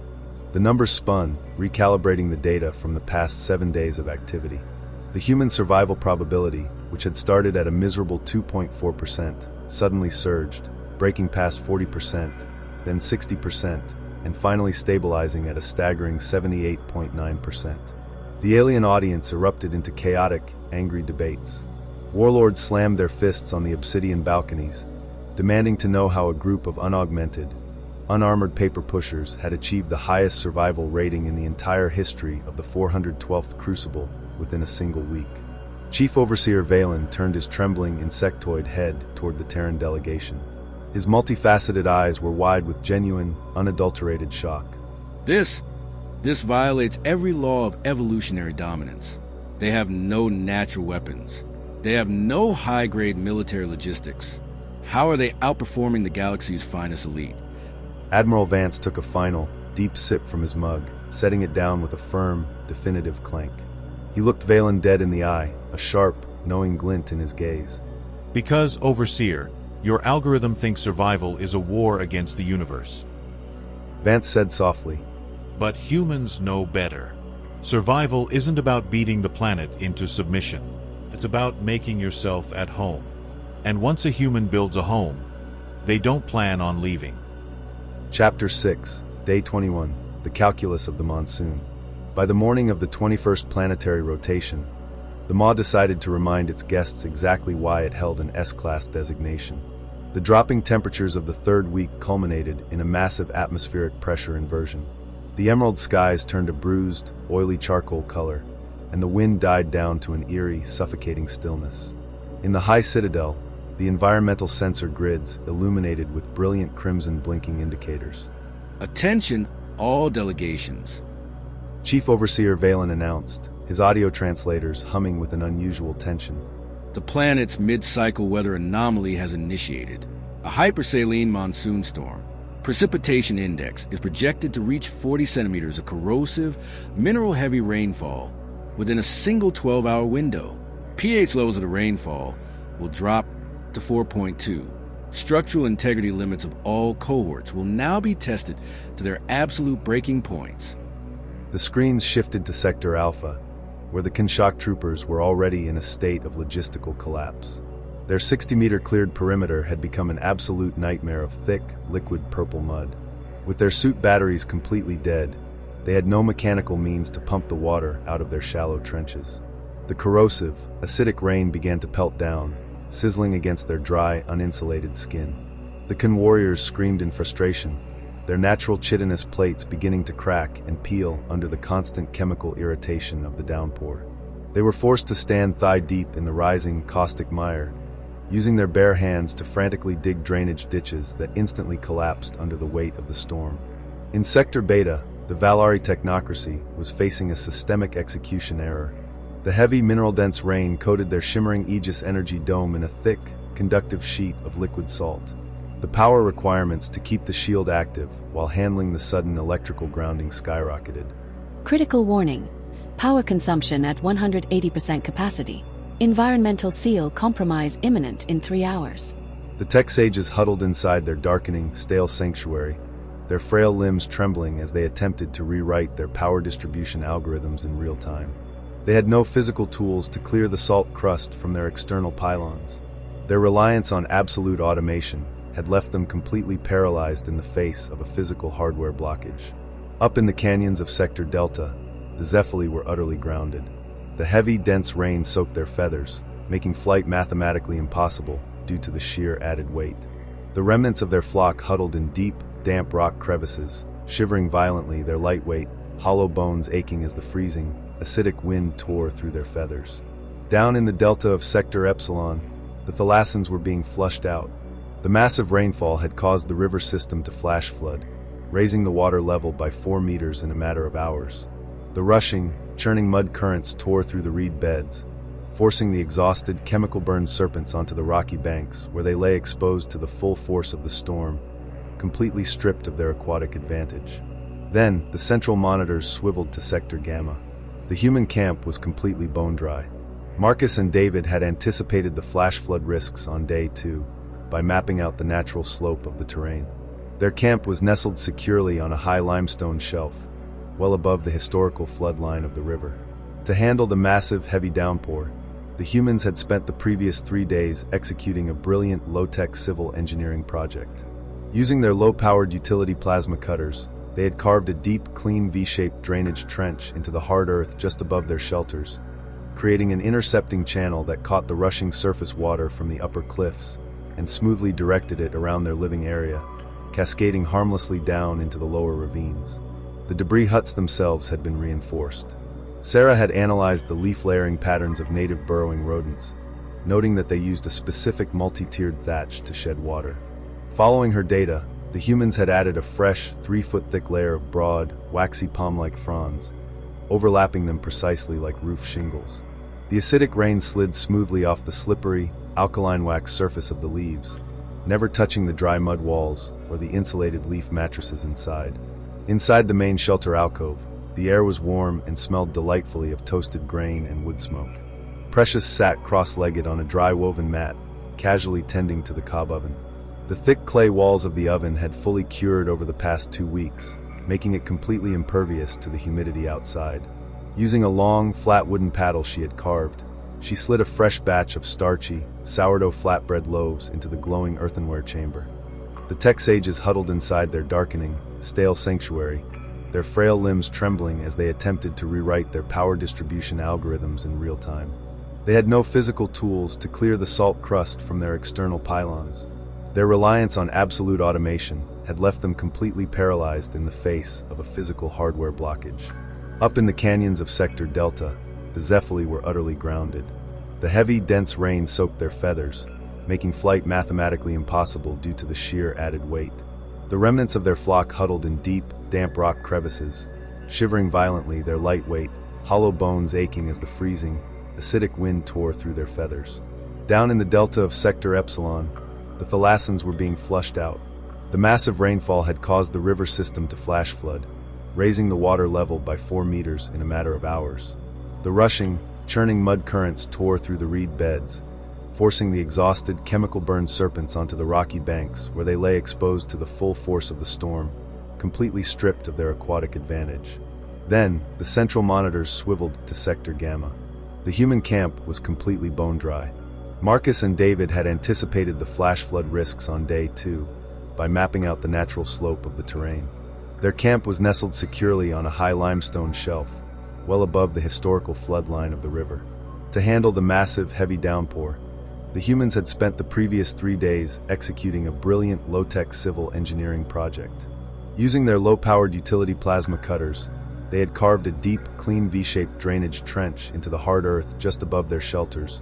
The numbers spun, recalibrating the data from the past 7 days of activity. The human survival probability, which had started at a miserable 2.4%, suddenly surged, breaking past 40%, then 60%, and finally stabilizing at a staggering 78.9%. The alien audience erupted into chaotic, angry debates. Warlords slammed their fists on the obsidian balconies, demanding to know how a group of unaugmented, unarmored paper pushers had achieved the highest survival rating in the entire history of the 412th Crucible within a single week. Chief Overseer Valen turned his trembling insectoid head toward the Terran delegation. His multifaceted eyes were wide with genuine, unadulterated shock. This violates every law of evolutionary dominance. They have no natural weapons. They have no high-grade military logistics. How are they outperforming the galaxy's finest elite? Admiral Vance took a final, deep sip from his mug, setting it down with a firm, definitive clank. He looked Valen dead in the eye, a sharp, knowing glint in his gaze. Because, Overseer, your algorithm thinks survival is a war against the universe. Vance said softly. But humans know better. Survival isn't about beating the planet into submission. It's about making yourself at home. And once a human builds a home, they don't plan on leaving. Chapter 6, Day 21, The Calculus of the Monsoon. By the morning of the 21st planetary rotation, the Maw decided to remind its guests exactly why it held an S-class designation. The dropping temperatures of the third week culminated in a massive atmospheric pressure inversion. The emerald skies turned a bruised, oily charcoal color, and the wind died down to an eerie, suffocating stillness. In the high citadel, the environmental sensor grids illuminated with brilliant crimson blinking indicators. Attention, all delegations. Chief Overseer Valen announced, his audio translators humming with an unusual tension. The planet's mid-cycle weather anomaly has initiated. A hypersaline monsoon storm. Precipitation index is projected to reach 40 centimeters of corrosive, mineral-heavy rainfall within a single 12-hour window. pH levels of the rainfall will drop to 4.2. Structural integrity limits of all cohorts will now be tested to their absolute breaking points. The screens shifted to Sector Alpha, where the Kinshak troopers were already in a state of logistical collapse. Their 60-meter cleared perimeter had become an absolute nightmare of thick, liquid purple mud. With their suit batteries completely dead, they had no mechanical means to pump the water out of their shallow trenches. The corrosive, acidic rain began to pelt down, sizzling against their dry, uninsulated skin. The Kin warriors screamed in frustration, their natural chitinous plates beginning to crack and peel under the constant chemical irritation of the downpour. They were forced to stand thigh-deep in the rising, caustic mire, using their bare hands to frantically dig drainage ditches that instantly collapsed under the weight of the storm. In Sector Beta, the Valari technocracy was facing a systemic execution error. The heavy, mineral-dense rain coated their shimmering Aegis energy dome in a thick, conductive sheet of liquid salt. The power requirements to keep the shield active while handling the sudden electrical grounding skyrocketed. Critical warning. Power consumption at 180% capacity. Environmental seal compromise imminent in 3 hours. The tech sages huddled inside their darkening, stale sanctuary, their frail limbs trembling as they attempted to rewrite their power distribution algorithms in real time. They had no physical tools to clear the salt crust from their external pylons. Their reliance on absolute automation had left them completely paralyzed in the face of a physical hardware blockage. Up in the canyons of Sector Delta, the Zephyli were utterly grounded. The heavy, dense rain soaked their feathers, making flight mathematically impossible due to the sheer added weight. The remnants of their flock huddled in deep, damp rock crevices, shivering violently, their lightweight, hollow bones aching as the freezing, acidic wind tore through their feathers. Down in the delta of Sector Epsilon, the thalassans were being flushed out. The massive rainfall had caused the river system to flash flood, raising the water level by 4 meters in a matter of hours. The rushing, churning mud currents tore through the reed beds, forcing the exhausted, chemical-burned serpents onto the rocky banks, where they lay exposed to the full force of the storm, completely stripped of their aquatic advantage. Then, the central monitors swiveled to Sector Gamma. The human camp was completely bone-dry. Marcus and David had anticipated the flash flood risks on day 2 by mapping out the natural slope of the terrain. Their camp was nestled securely on a high limestone shelf, well above the historical flood line of the river. To handle the massive, heavy downpour, the humans had spent the previous 3 days executing a brilliant, low-tech civil engineering project. Using their low-powered utility plasma cutters, they had carved a deep, clean V-shaped drainage trench into the hard earth just above their shelters, creating an intercepting channel that caught the rushing surface water from the upper cliffs and smoothly directed it around their living area, cascading harmlessly down into the lower ravines. The debris huts themselves had been reinforced. Sarah had analyzed the leaf-layering patterns of native burrowing rodents, noting that they used a specific multi-tiered thatch to shed water. Following her data, the humans had added a fresh, 3-foot-thick layer of broad, waxy palm-like fronds, overlapping them precisely like roof shingles. The acidic rain slid smoothly off the slippery, alkaline wax surface of the leaves, never touching the dry mud walls or the insulated leaf mattresses inside. Inside the main shelter alcove, the air was warm and smelled delightfully of toasted grain and wood smoke. Precious sat cross-legged on a dry woven mat, casually tending to the cob oven. The thick clay walls of the oven had fully cured over the past 2 weeks, making it completely impervious to the humidity outside. Using a long, flat wooden paddle she had carved, she slid a fresh batch of starchy, sourdough flatbread loaves into the glowing earthenware chamber. The tech sages huddled inside their darkening, stale sanctuary, their frail limbs trembling as they attempted to rewrite their power distribution algorithms in real time. They had no physical tools to clear the salt crust from their external pylons. Their reliance on absolute automation had left them completely paralyzed in the face of a physical hardware blockage. Up in the canyons of Sector Delta, the Zephyli were utterly grounded. The heavy, dense rain soaked their feathers, making flight mathematically impossible due to the sheer added weight. The remnants of their flock huddled in deep, damp rock crevices, shivering violently, their lightweight, hollow bones aching as the freezing, acidic wind tore through their feathers. Down in the delta of Sector Epsilon, the thalassans were being flushed out. The massive rainfall had caused the river system to flash flood, raising the water level by 4 meters in a matter of hours. The rushing, churning mud currents tore through the reed beds, forcing the exhausted, chemical-burned serpents onto the rocky banks where they lay exposed to the full force of the storm, completely stripped of their aquatic advantage. Then, the central monitors swiveled to Sector Gamma. The human camp was completely bone-dry. Marcus and David had anticipated the flash flood risks on day 2 by mapping out the natural slope of the terrain. Their camp was nestled securely on a high limestone shelf, well above the historical flood line of the river. To handle the massive, heavy downpour, the humans had spent the previous 3 days executing a brilliant, low-tech civil engineering project. Using their low-powered utility plasma cutters, they had carved a deep, clean V-shaped drainage trench into the hard earth just above their shelters,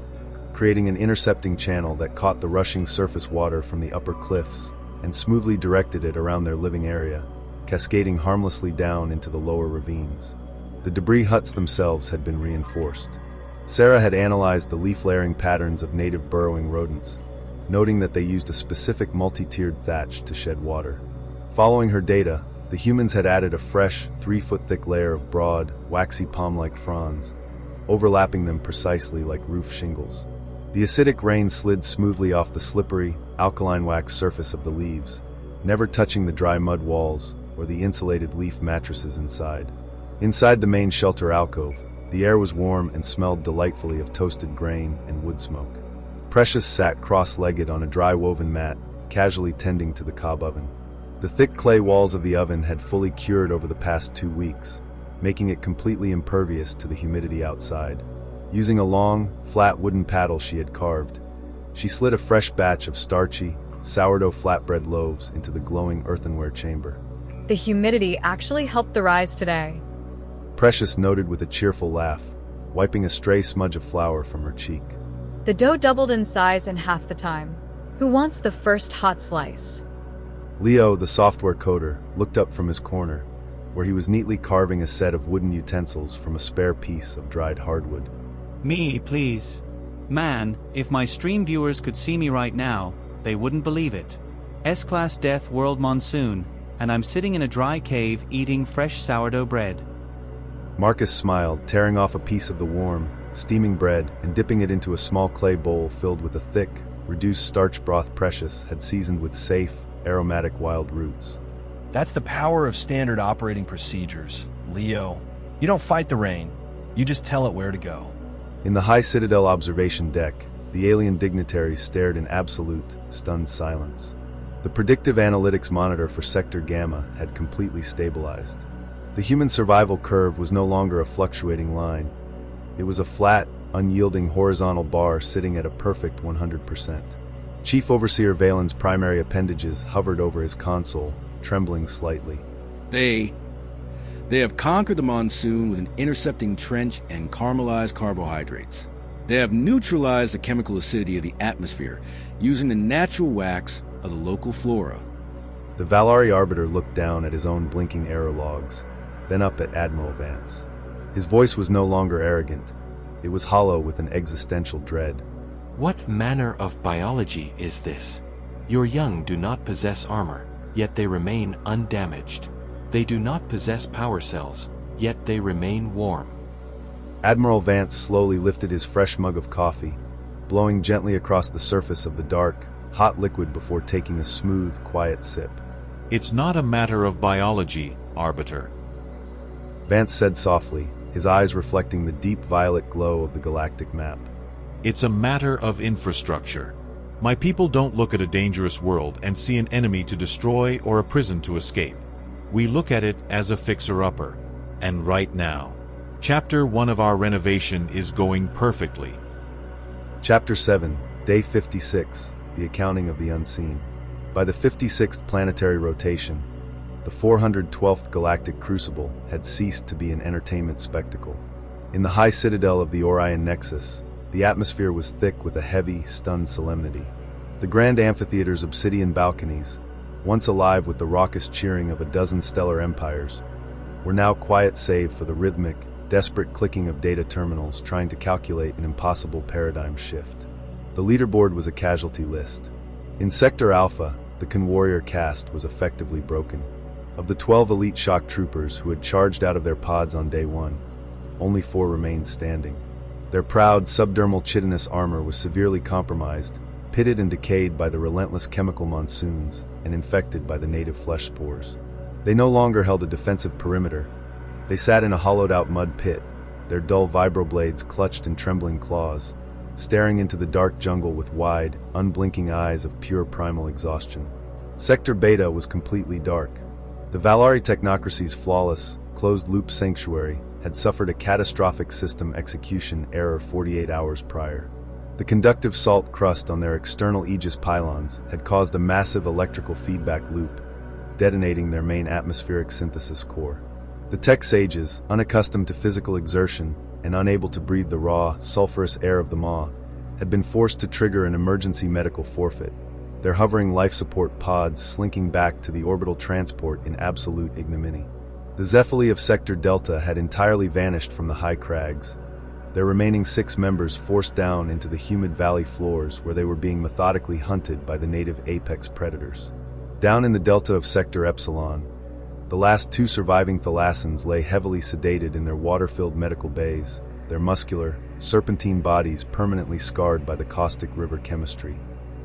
creating an intercepting channel that caught the rushing surface water from the upper cliffs and smoothly directed it around their living area, cascading harmlessly down into the lower ravines. The debris huts themselves had been reinforced. Sarah had analyzed the leaf-layering patterns of native burrowing rodents, noting that they used a specific multi-tiered thatch to shed water. Following her data, the humans had added a fresh, 3-foot-thick layer of broad, waxy palm-like fronds, overlapping them precisely like roof shingles. The acidic rain slid smoothly off the slippery, alkaline wax surface of the leaves, never touching the dry mud walls or the insulated leaf mattresses inside. Inside the main shelter alcove, the air was warm and smelled delightfully of toasted grain and wood smoke. Precious sat cross-legged on a dry woven mat, casually tending to the cob oven. The thick clay walls of the oven had fully cured over the past 2 weeks, making it completely impervious to the humidity outside. Using a long, flat wooden paddle she had carved, she slid a fresh batch of starchy, sourdough flatbread loaves into the glowing earthenware chamber. The humidity actually helped the rise today. Precious noted with a cheerful laugh, wiping a stray smudge of flour from her cheek. The dough doubled in size in half the time. Who wants the first hot slice? Leo, the software coder, looked up from his corner, where he was neatly carving a set of wooden utensils from a spare piece of dried hardwood. Me, please. Man, if my stream viewers could see me right now, they wouldn't believe it. S-Class Death World Monsoon, and I'm sitting in a dry cave eating fresh sourdough bread. Marcus smiled, tearing off a piece of the warm, steaming bread and dipping it into a small clay bowl filled with a thick, reduced starch broth Precious had seasoned with safe, aromatic wild roots. That's the power of standard operating procedures, Leo. You don't fight the rain, you just tell it where to go. In the High Citadel observation deck, the alien dignitaries stared in absolute, stunned silence. The predictive analytics monitor for Sector Gamma had completely stabilized. The human survival curve was no longer a fluctuating line. It was a flat, unyielding horizontal bar sitting at a perfect 100%. Chief Overseer Valen's primary appendages hovered over his console, trembling slightly. They have conquered the monsoon with an intercepting trench and caramelized carbohydrates. They have neutralized the chemical acidity of the atmosphere using the natural wax of the local flora. The Valari Arbiter looked down at his own blinking error logs, then up at Admiral Vance. His voice was no longer arrogant. It was hollow with an existential dread. What manner of biology is this? Your young do not possess armor, yet they remain undamaged. They do not possess power cells, yet they remain warm. Admiral Vance slowly lifted his fresh mug of coffee, blowing gently across the surface of the dark, hot liquid before taking a smooth, quiet sip. It's not a matter of biology, Arbiter. Vance said softly, his eyes reflecting the deep violet glow of the galactic map. It's a matter of infrastructure. My people don't look at a dangerous world and see an enemy to destroy or a prison to escape. We look at it as a fixer-upper. And right now, Chapter 1 of our renovation is going perfectly. Chapter 7, Day 56, The Accounting of the Unseen. By the 56th planetary rotation, the 412th galactic Crucible had ceased to be an entertainment spectacle. In the high citadel of the Orion Nexus, the atmosphere was thick with a heavy, stunned solemnity. The grand amphitheater's obsidian balconies, once alive with the raucous cheering of a dozen stellar empires, were now quiet save for the rhythmic, desperate clicking of data terminals trying to calculate an impossible paradigm shift. The leaderboard was a casualty list. In Sector Alpha, the Conwarrior caste was effectively broken. Of the 12 elite shock troopers who had charged out of their pods on day 1, only 4 remained standing. Their proud subdermal chitinous armor was severely compromised, pitted and decayed by the relentless chemical monsoons, and infected by the native flesh spores. They no longer held a defensive perimeter. They sat in a hollowed-out mud pit, their dull vibroblades clutched in trembling claws, staring into the dark jungle with wide, unblinking eyes of pure primal exhaustion. Sector Beta was completely dark. The Valari technocracy's flawless, closed-loop sanctuary had suffered a catastrophic system execution error 48 hours prior. The conductive salt crust on their external Aegis pylons had caused a massive electrical feedback loop, detonating their main atmospheric synthesis core. The tech sages, unaccustomed to physical exertion and unable to breathe the raw, sulfurous air of the maw, had been forced to trigger an emergency medical forfeit, their hovering life support pods slinking back to the orbital transport in absolute ignominy. The Zephyli of Sector Delta had entirely vanished from the high crags, their remaining 6 members forced down into the humid valley floors where they were being methodically hunted by the native apex predators. Down in the delta of Sector Epsilon, the last 2 surviving thalassans lay heavily sedated in their water-filled medical bays, their muscular, serpentine bodies permanently scarred by the caustic river chemistry.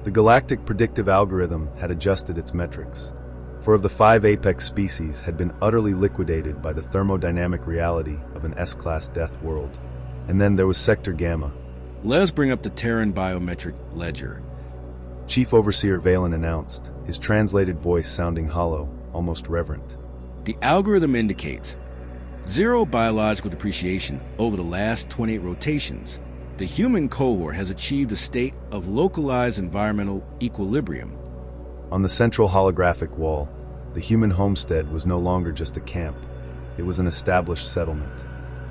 The galactic predictive algorithm had adjusted its metrics. 4 of the 5 apex species had been utterly liquidated by the thermodynamic reality of an S-class death world. And then there was Sector Gamma. Let us bring up the Terran biometric ledger. Chief Overseer Valen announced, his translated voice sounding hollow, almost reverent. The algorithm indicates 0 biological depreciation over the last 28 rotations. The human cohort has achieved a state of localized environmental equilibrium. On the central holographic wall, the human homestead was no longer just a camp. It was an established settlement.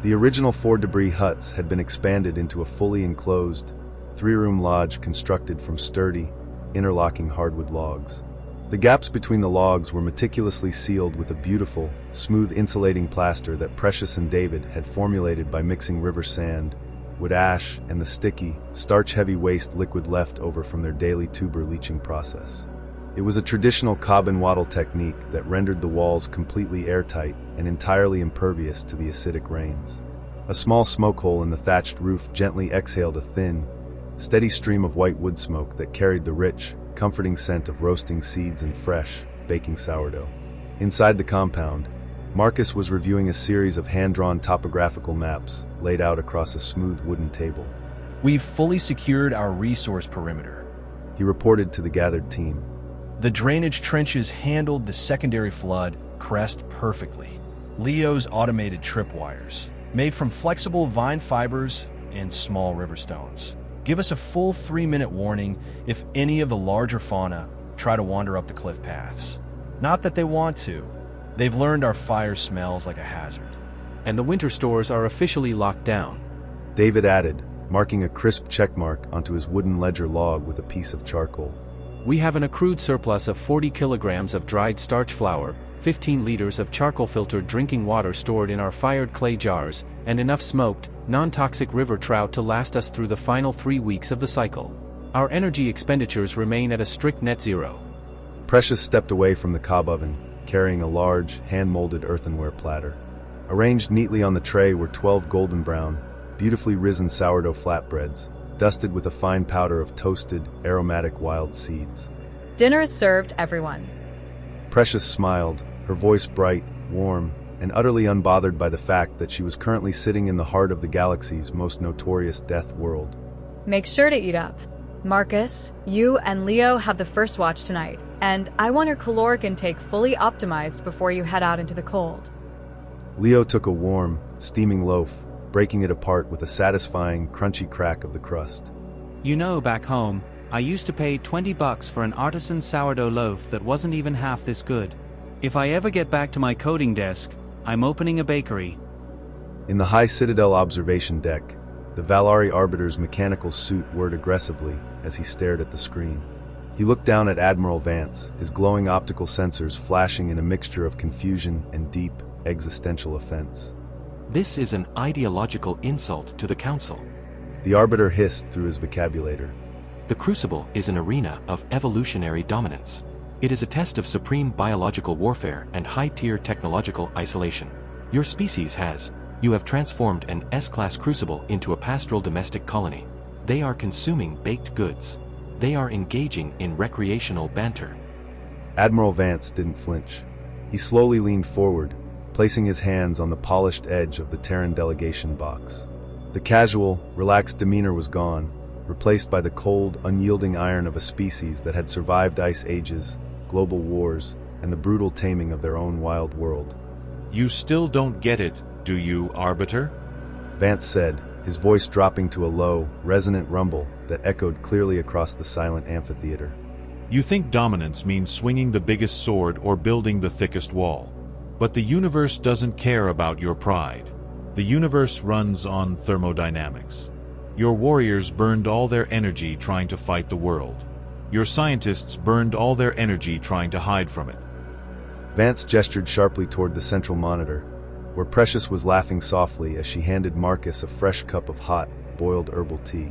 The original 4 debris huts had been expanded into a fully enclosed, 3-room lodge constructed from sturdy, interlocking hardwood logs. The gaps between the logs were meticulously sealed with a beautiful, smooth insulating plaster that Precious and David had formulated by mixing river sand, wood ash, and the sticky, starch-heavy waste liquid left over from their daily tuber leaching process. It was a traditional cob and wattle technique that rendered the walls completely airtight and entirely impervious to the acidic rains. A small smoke hole in the thatched roof gently exhaled a thin, steady stream of white wood smoke that carried the rich, comforting scent of roasting seeds and fresh, baking sourdough. Inside the compound, Marcus was reviewing a series of hand-drawn topographical maps laid out across a smooth wooden table. We've fully secured our resource perimeter, he reported to the gathered team. The drainage trenches handled the secondary flood crest perfectly. Leo's automated tripwires, made from flexible vine fibers and small river stones, give us a full 3-minute warning if any of the larger fauna try to wander up the cliff paths. Not that they want to. They've learned our fire smells like a hazard. And the winter stores are officially locked down, David added, marking a crisp checkmark onto his wooden ledger log with a piece of charcoal. We have an accrued surplus of 40 kilograms of dried starch flour, 15 liters of charcoal-filtered drinking water stored in our fired clay jars, and enough smoked, non-toxic river trout to last us through the final 3 weeks of the cycle. Our energy expenditures remain at a strict net zero. Precious stepped away from the cob oven, carrying a large, hand-molded earthenware platter. Arranged neatly on the tray were 12 golden brown, beautifully risen sourdough flatbreads, dusted with a fine powder of toasted, aromatic wild seeds. Dinner is served, everyone. Precious smiled, her voice bright, warm, and utterly unbothered by the fact that she was currently sitting in the heart of the galaxy's most notorious death world. Make sure to eat up. Marcus, you and Leo have the first watch tonight, and I want your caloric intake fully optimized before you head out into the cold. Leo took a warm, steaming loaf, breaking it apart with a satisfying, crunchy crack of the crust. You know, back home, I used to pay $20 for an artisan sourdough loaf that wasn't even half this good. If I ever get back to my coding desk, I'm opening a bakery. In the high Citadel observation deck, the Valari Arbiter's mechanical suit whirred aggressively as he stared at the screen. He looked down at Admiral Vance, his glowing optical sensors flashing in a mixture of confusion and deep, existential offense. This is an ideological insult to the Council. The Arbiter hissed through his vocabulator. The Crucible is an arena of evolutionary dominance. It is a test of supreme biological warfare and high-tier technological isolation. Your species has. You have transformed an S-class Crucible into a pastoral domestic colony. They are consuming baked goods. They are engaging in recreational banter. Admiral Vance didn't flinch. He slowly leaned forward, placing his hands on the polished edge of the Terran delegation box. The casual, relaxed demeanor was gone, replaced by the cold, unyielding iron of a species that had survived ice ages, global wars, and the brutal taming of their own wild world. You still don't get it, do you, Arbiter? Vance said, his voice dropping to a low, resonant rumble that echoed clearly across the silent amphitheater. You think dominance means swinging the biggest sword or building the thickest wall. But the universe doesn't care about your pride. The universe runs on thermodynamics. Your warriors burned all their energy trying to fight the world. Your scientists burned all their energy trying to hide from it. Vance gestured sharply toward the central monitor, where Precious was laughing softly as she handed Marcus a fresh cup of hot, boiled herbal tea.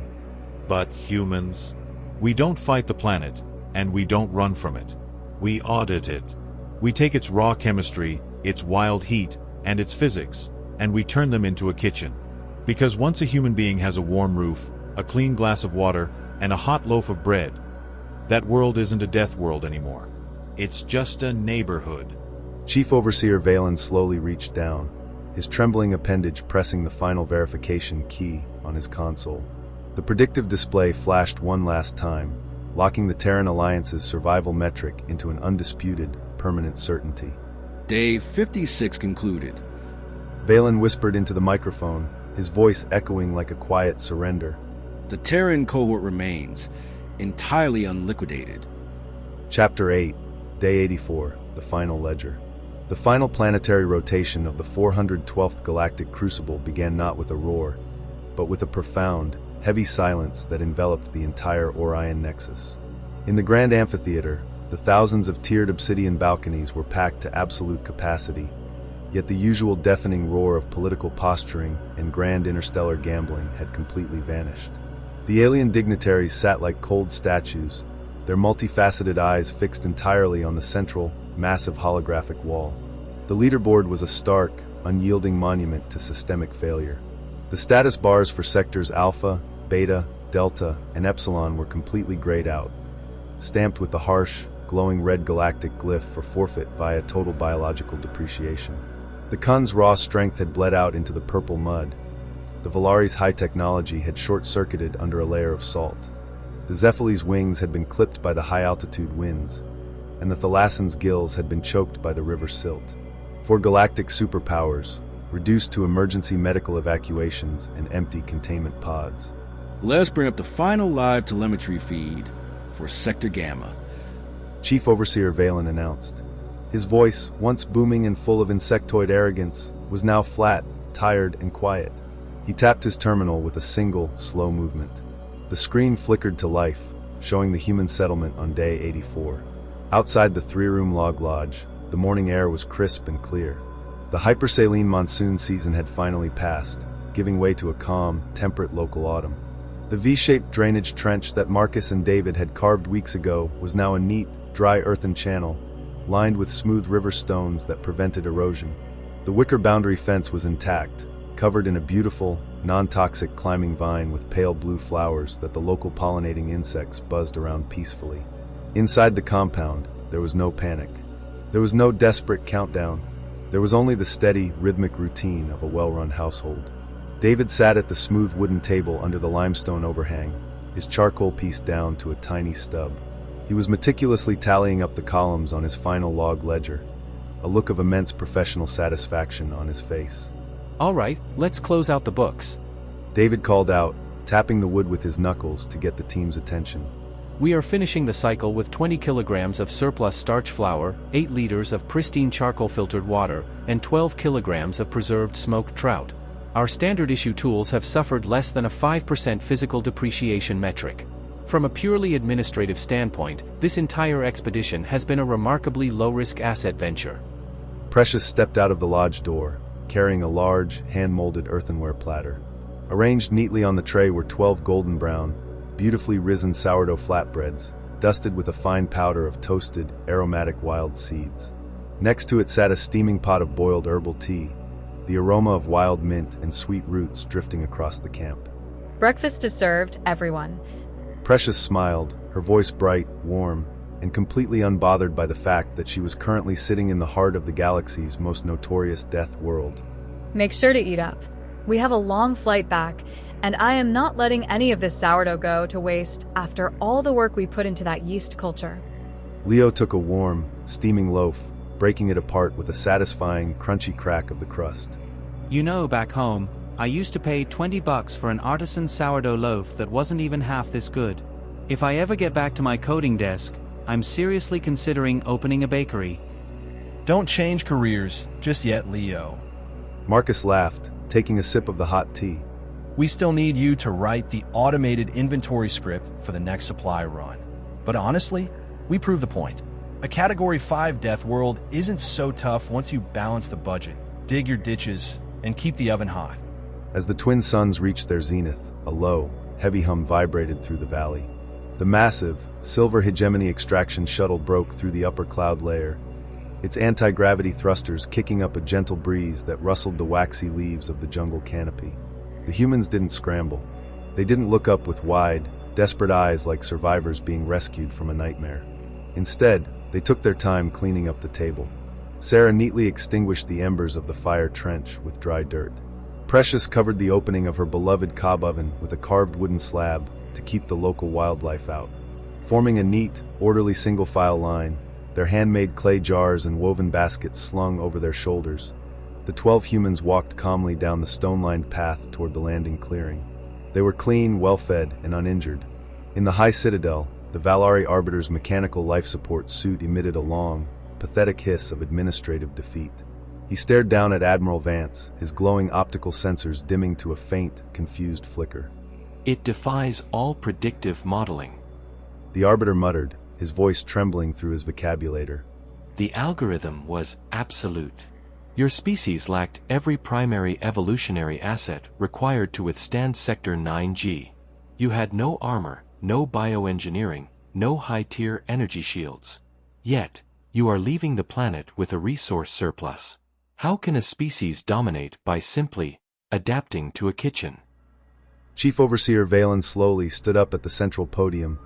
But humans, we don't fight the planet, and we don't run from it. We audit it. We take its raw chemistry, its wild heat, and its physics, and we turn them into a kitchen. Because once a human being has a warm roof, a clean glass of water, and a hot loaf of bread, that world isn't a death world anymore. It's just a neighborhood. Chief Overseer Valen slowly reached down, his trembling appendage pressing the final verification key on his console. The predictive display flashed one last time, locking the Terran Alliance's survival metric into an undisputed, permanent certainty. Day 56 concluded. Valen whispered into the microphone, his voice echoing like a quiet surrender. The Terran cohort remains, entirely unliquidated. Chapter 8, Day 84, The Final Ledger. The final planetary rotation of the 412th Galactic Crucible began not with a roar, but with a profound, heavy silence that enveloped the entire Orion Nexus. In the grand amphitheater, the thousands of tiered obsidian balconies were packed to absolute capacity, yet the usual deafening roar of political posturing and grand interstellar gambling had completely vanished. The alien dignitaries sat like cold statues, their multifaceted eyes fixed entirely on the central, massive holographic wall. The leaderboard was a stark, unyielding monument to systemic failure. The status bars for sectors Alpha, Beta, Delta, and Epsilon were completely grayed out, stamped with the harsh, glowing red galactic glyph for forfeit via total biological depreciation. The Kun's raw strength had bled out into the purple mud. The Valari's high technology had short-circuited under a layer of salt. The Zephali's wings had been clipped by the high-altitude winds, and the Thalassan's gills had been choked by the river silt. Four galactic superpowers, reduced to emergency medical evacuations and empty containment pods. Let's bring up the final live telemetry feed for Sector Gamma. Chief Overseer Valen announced. His voice, once booming and full of insectoid arrogance, was now flat, tired, and quiet. He tapped his terminal with a single, slow movement. The screen flickered to life, showing the human settlement on day 84. Outside the three-room log lodge, the morning air was crisp and clear. The hypersaline monsoon season had finally passed, giving way to a calm, temperate local autumn. The V-shaped drainage trench that Marcus and David had carved weeks ago was now a neat, dry earthen channel, lined with smooth river stones that prevented erosion. The wicker boundary fence was intact, covered in a beautiful, non-toxic climbing vine with pale blue flowers that the local pollinating insects buzzed around peacefully. Inside the compound, there was no panic. There was no desperate countdown. There was only the steady, rhythmic routine of a well-run household. David sat at the smooth wooden table under the limestone overhang, his charcoal piece down to a tiny stub. He was meticulously tallying up the columns on his final log ledger, a look of immense professional satisfaction on his face. All right, let's close out the books. David called out, tapping the wood with his knuckles to get the team's attention. We are finishing the cycle with 20 kilograms of surplus starch flour, 8 liters of pristine charcoal-filtered water, and 12 kilograms of preserved smoked trout. Our standard issue tools have suffered less than a 5% physical depreciation metric. From a purely administrative standpoint, this entire expedition has been a remarkably low-risk asset venture. Precious stepped out of the lodge door, carrying a large, hand-molded earthenware platter. Arranged neatly on the tray were 12 golden brown, beautifully risen sourdough flatbreads, dusted with a fine powder of toasted, aromatic wild seeds. Next to it sat a steaming pot of boiled herbal tea, the aroma of wild mint and sweet roots drifting across the camp. Breakfast is served, everyone. Precious smiled, her voice bright, warm, and completely unbothered by the fact that she was currently sitting in the heart of the galaxy's most notorious death world. Make sure to eat up. We have a long flight back, and I am not letting any of this sourdough go to waste after all the work we put into that yeast culture. Leo took a warm, steaming loaf, breaking it apart with a satisfying, crunchy crack of the crust. You know, back home, I used to pay $20 for an artisan sourdough loaf that wasn't even half this good. If I ever get back to my coding desk, I'm seriously considering opening a bakery. Don't change careers just yet, Leo. Marcus laughed, taking a sip of the hot tea. We still need you to write the automated inventory script for the next supply run. But honestly, we prove the point. A Category 5 death world isn't so tough once you balance the budget, dig your ditches, and keep the oven hot. As the twin suns reached their zenith, a low, heavy hum vibrated through the valley. The massive, silver hegemony extraction shuttle broke through the upper cloud layer, its anti-gravity thrusters kicking up a gentle breeze that rustled the waxy leaves of the jungle canopy. The humans didn't scramble. They didn't look up with wide, desperate eyes like survivors being rescued from a nightmare. Instead, they took their time cleaning up the table. Sarah neatly extinguished the embers of the fire trench with dry dirt. Precious covered the opening of her beloved cob oven with a carved wooden slab to keep the local wildlife out. Forming a neat, orderly single-file line, their handmade clay jars and woven baskets slung over their shoulders, the 12 humans walked calmly down the stone-lined path toward the landing clearing. They were clean, well-fed, and uninjured. In the high citadel, the Valari Arbiter's mechanical life support suit emitted a long, pathetic hiss of administrative defeat. He stared down at Admiral Vance, his glowing optical sensors dimming to a faint, confused flicker. It defies all predictive modeling. The Arbiter muttered, his voice trembling through his vocabulator. The algorithm was absolute. Your species lacked every primary evolutionary asset required to withstand Sector 9G. You had no armor, no bioengineering, no high-tier energy shields. Yet, you are leaving the planet with a resource surplus. How can a species dominate by simply adapting to a kitchen? Chief Overseer Valen slowly stood up at the central podium,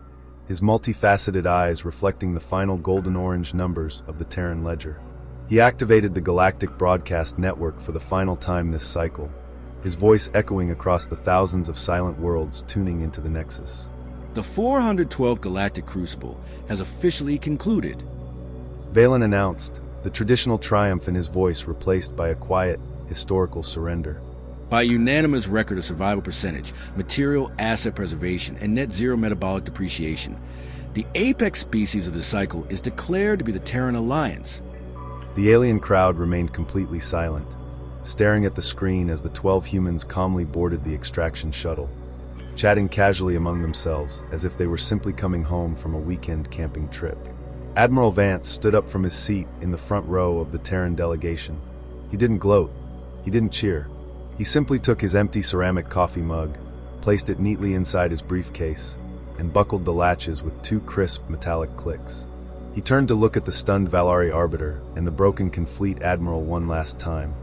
his multifaceted eyes reflecting the final golden-orange numbers of the Terran ledger. He activated the Galactic Broadcast Network for the final time this cycle, his voice echoing across the thousands of silent worlds tuning into the Nexus. The 412th Galactic Crucible has officially concluded. Valen announced, the traditional triumph in his voice replaced by a quiet, historical surrender. By unanimous record of survival percentage, material asset preservation, and net zero metabolic depreciation, the apex species of the cycle is declared to be the Terran Alliance. The alien crowd remained completely silent, staring at the screen as the 12 humans calmly boarded the extraction shuttle, chatting casually among themselves as if they were simply coming home from a weekend camping trip. Admiral Vance stood up from his seat in the front row of the Terran delegation. He didn't gloat. He didn't cheer. He simply took his empty ceramic coffee mug, placed it neatly inside his briefcase, and buckled the latches with 2 crisp metallic clicks. He turned to look at the stunned Valari Arbiter and the broken Confleet Admiral one last time,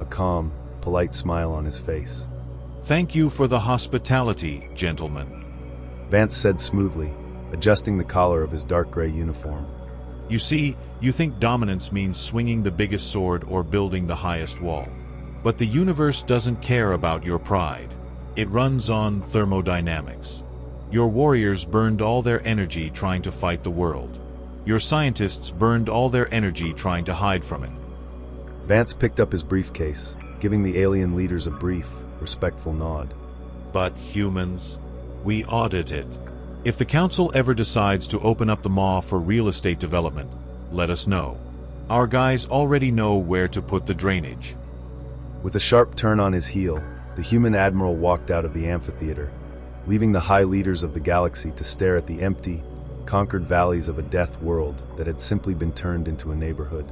a calm, polite smile on his face. Thank you for the hospitality, gentlemen, Vance said smoothly, adjusting the collar of his dark gray uniform. You see, you think dominance means swinging the biggest sword or building the highest wall. But the universe doesn't care about your pride. It runs on thermodynamics. Your warriors burned all their energy trying to fight the world. Your scientists burned all their energy trying to hide from it. Vance picked up his briefcase, giving the alien leaders a brief, respectful nod. But humans, we audit it. If the Council ever decides to open up the Maw for real estate development, let us know. Our guys already know where to put the drainage. With a sharp turn on his heel, the human admiral walked out of the amphitheater, leaving the high leaders of the galaxy to stare at the empty, conquered valleys of a death world that had simply been turned into a neighborhood.